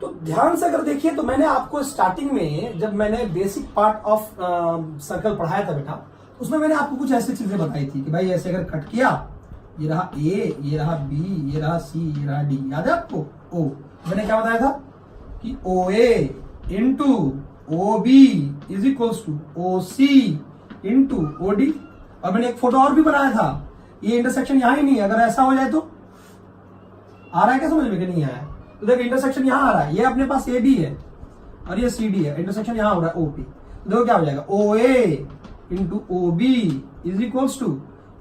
तो ध्यान से अगर देखिए, तो मैंने आपको स्टार्टिंग में जब मैंने बेसिक पार्ट ऑफ सर्कल पढ़ाया था बेटा, उसमें मैंने आपको कुछ ऐसी चीजें बताई थी कि भाई ऐसे अगर कट किया, ये रहा A, ये रहा B, ये रहा C, ये रहा D, याद है आपको। O मैंने क्या बताया था कि OA into OB is equals to OC into OD, और मैंने एक फोटो और भी बनाया था, ये इंटरसेक्शन यहां ही नहीं है, अगर ऐसा हो जाए तो आ रहा है क्या समझ में कि नहीं आया। तो देखो इंटरसेक्शन यहां आ रहा है, ये अपने पास AB है और ये CD है, इंटरसेक्शन यहां हो रहा है OP, तो देखो क्या हो जाएगा, OA into OB is equals to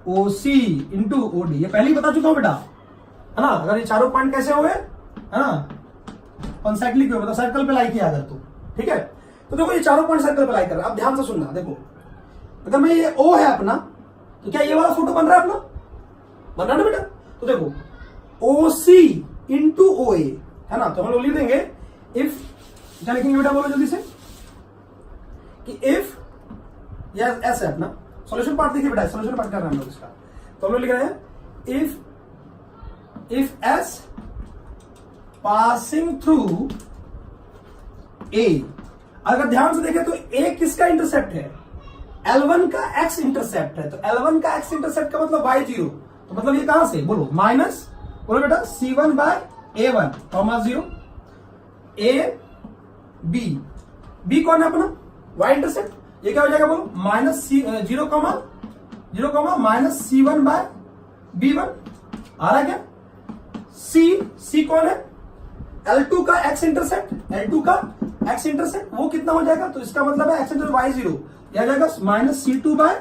OC into OD, ये पहले ही बता चुका हूं बेटा, है ना। अगर ये चारों पॉइंट कैसे हुए, है ना, कॉन्सेक्टली क्यों, मतलब सर्कल पे लाई किया अगर तो, ठीक है। तो देखो ये चारों पॉइंट सर्कल पे लाई कर रहा है, अब ध्यान से सुनना, देखो अगर मैं ये O है अपना, तो क्या ये वाला फोटो बन रहा है अपना, बन रहा है ना बेटा। तो देखो OC इंटू OA, है ना, तो हम लोग लिख देंगे इफ, क्या लिखेंगे बेटा, बोलो जल्दी से, कि इफ, यस ऐसे अपना सॉल्यूशन पार्ट देखिए बेटा, सॉल्यूशन पार्ट कर रहे हैं हम लोग इसका, तो हम लोग लिख रहे हैं if S passing through A, अगर ध्यान से देखें तो A किसका इंटरसेप्ट है, L1 का X इंटरसेप्ट है, तो L1 का X इंटरसेप्ट का मतलब y0, तो मतलब ये कहां से, बोलो माइनस, बोलो बेटा C1 by A1 comma 0, A B कौन है अपना, y इंटरसेप्ट, ये क्या हो जाएगा बोलो, minus zero comma minus C1 by B1, आ रहा है क्या। C कौन है, L2 का X इंटरसेप्ट, L2 का X इंटरसेप्ट, वो कितना हो जाएगा, तो इसका मतलब है X इंटरसेप्ट y0, यह आ जाएगा minus C2 by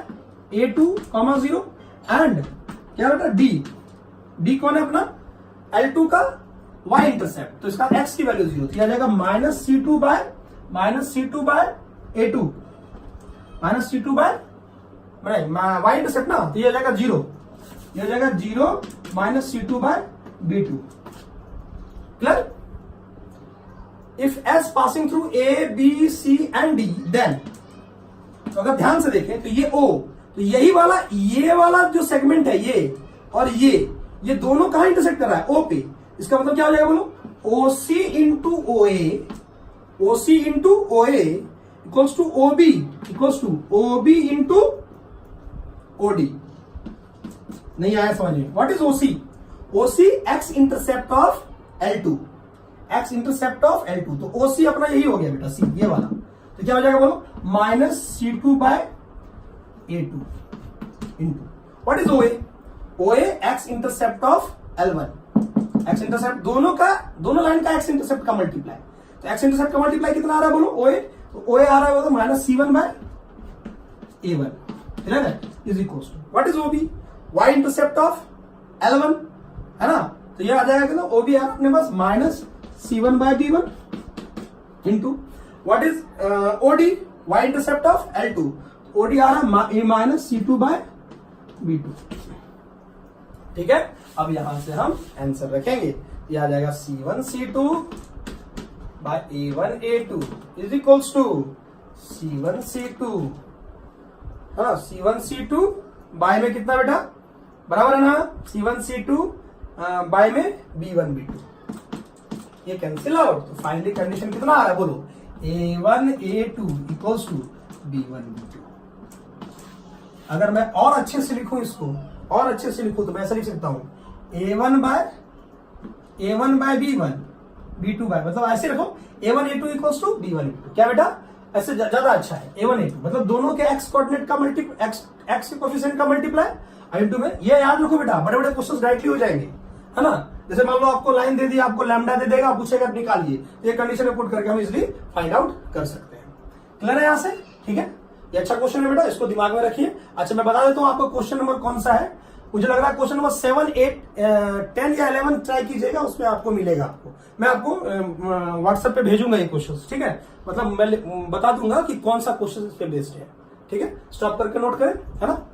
A2 comma 0 and क्या बेटा डी कौन है अपना L2 का y इंटरसेप्ट, तो इसका x की वैल्यू 0 थी, आ जाएगा minus C2 by A2 minus C2 by y intercept ना, तो ये आ जाएगा 0, ये आ जाएगा 0 minus C2 by B2 clear. If S passing through A B C and D then, तो अगर ध्यान से देखें तो ये O, तो यही वाला ये वाला जो सेगमेंट है ये और ये दोनों कहां इंटरसेक्ट कर रहा है O पे, इसका मतलब क्या हो जाएगा बोलो OC into OA equals to OB into OD। नहीं आया समझ में, what is OC x intercept of L2, x intercept of L2, तो OC अपना यही हो गया बेटा C ये वाला, तो क्या हो जाएगा बोलो minus C2 by A2 into what is OA x intercept of L1, x intercept दोनों लाइन का एक्स इंटरसेप्ट का मल्टीप्लाई, तो एक्स इंटरसेप्ट का मल्टीप्लाई कितना आ रहा है बोलो OA, तो OA आ रहा है minus C1 by A1 clear है, is equal to what is OB y intercept of L1 है ना, तो ये आ जाएगा कितना OB आ अपने पास minus C1 by B1 into what is OD y intercept of L2, OD आ रहा है माइनस C2 बाय B2, ठीक है। अब यहां से हम आंसर रखेंगे, ये आ जाएगा C1 C2 bye A1 A2 is equals to C1 C2 है ना, C1 C2 बाय में कितना बेटा बराबर है ना C1 C2 बाय में B1 B2, ये कैंसिल आउट, तो फाइनली कंडीशन कितना आ रहा है बोलो A1 A2 equals to B1 B2। अगर मैं और अच्छे से लिखूं इसको और अच्छे से लिखूं तो मैं ऐसा लिख सकता हूं A1 bye B1 B2 bye, मतलब ऐसे रखो A1 A2 equals to B1 B2, क्या बेटा ऐसे ज्यादा अच्छा है A1 A2, मतलब दोनों के एक्स कोऑर्डिनेट का एक्स के कोएफिशिएंट का मल्टीप्लाई इंटू में, ये याद रखो बेटा बड़े बड़े क्वेश्चंस डायरेक्टली हो जाएंगे है ना, जैसे मान लो आपको लाइन दे दी, आपको लैम्डा दे देगा, पूछेगा निकालिए, तो ये कंडीशन में पुट करके हम इजिली फाइंड आउट कर सकते हैं, क्लियर है यहां से, ठीक है। ये अच्छा क्वेश्चन है बेटा, इसको दिमाग में रखिए। अच्छा मैं बता देता हूं आपको क्वेश्चन नंबर कौन सा है, मुझे लग रहा है क्वेश्चन नंबर 7, 8, 10 या 11 ट्राई कीजिएगा, उसमें आपको मिलेगा, आपको मैं आपको व्हाट्सएप पे भेजूंगा ये क्वेश्चन, ठीक है, मतलब मैं बता दूंगा कि कौन सा क्वेश्चन इस पे बेस्ड है, ठीक है। स्टॉप करके नोट करें है ना।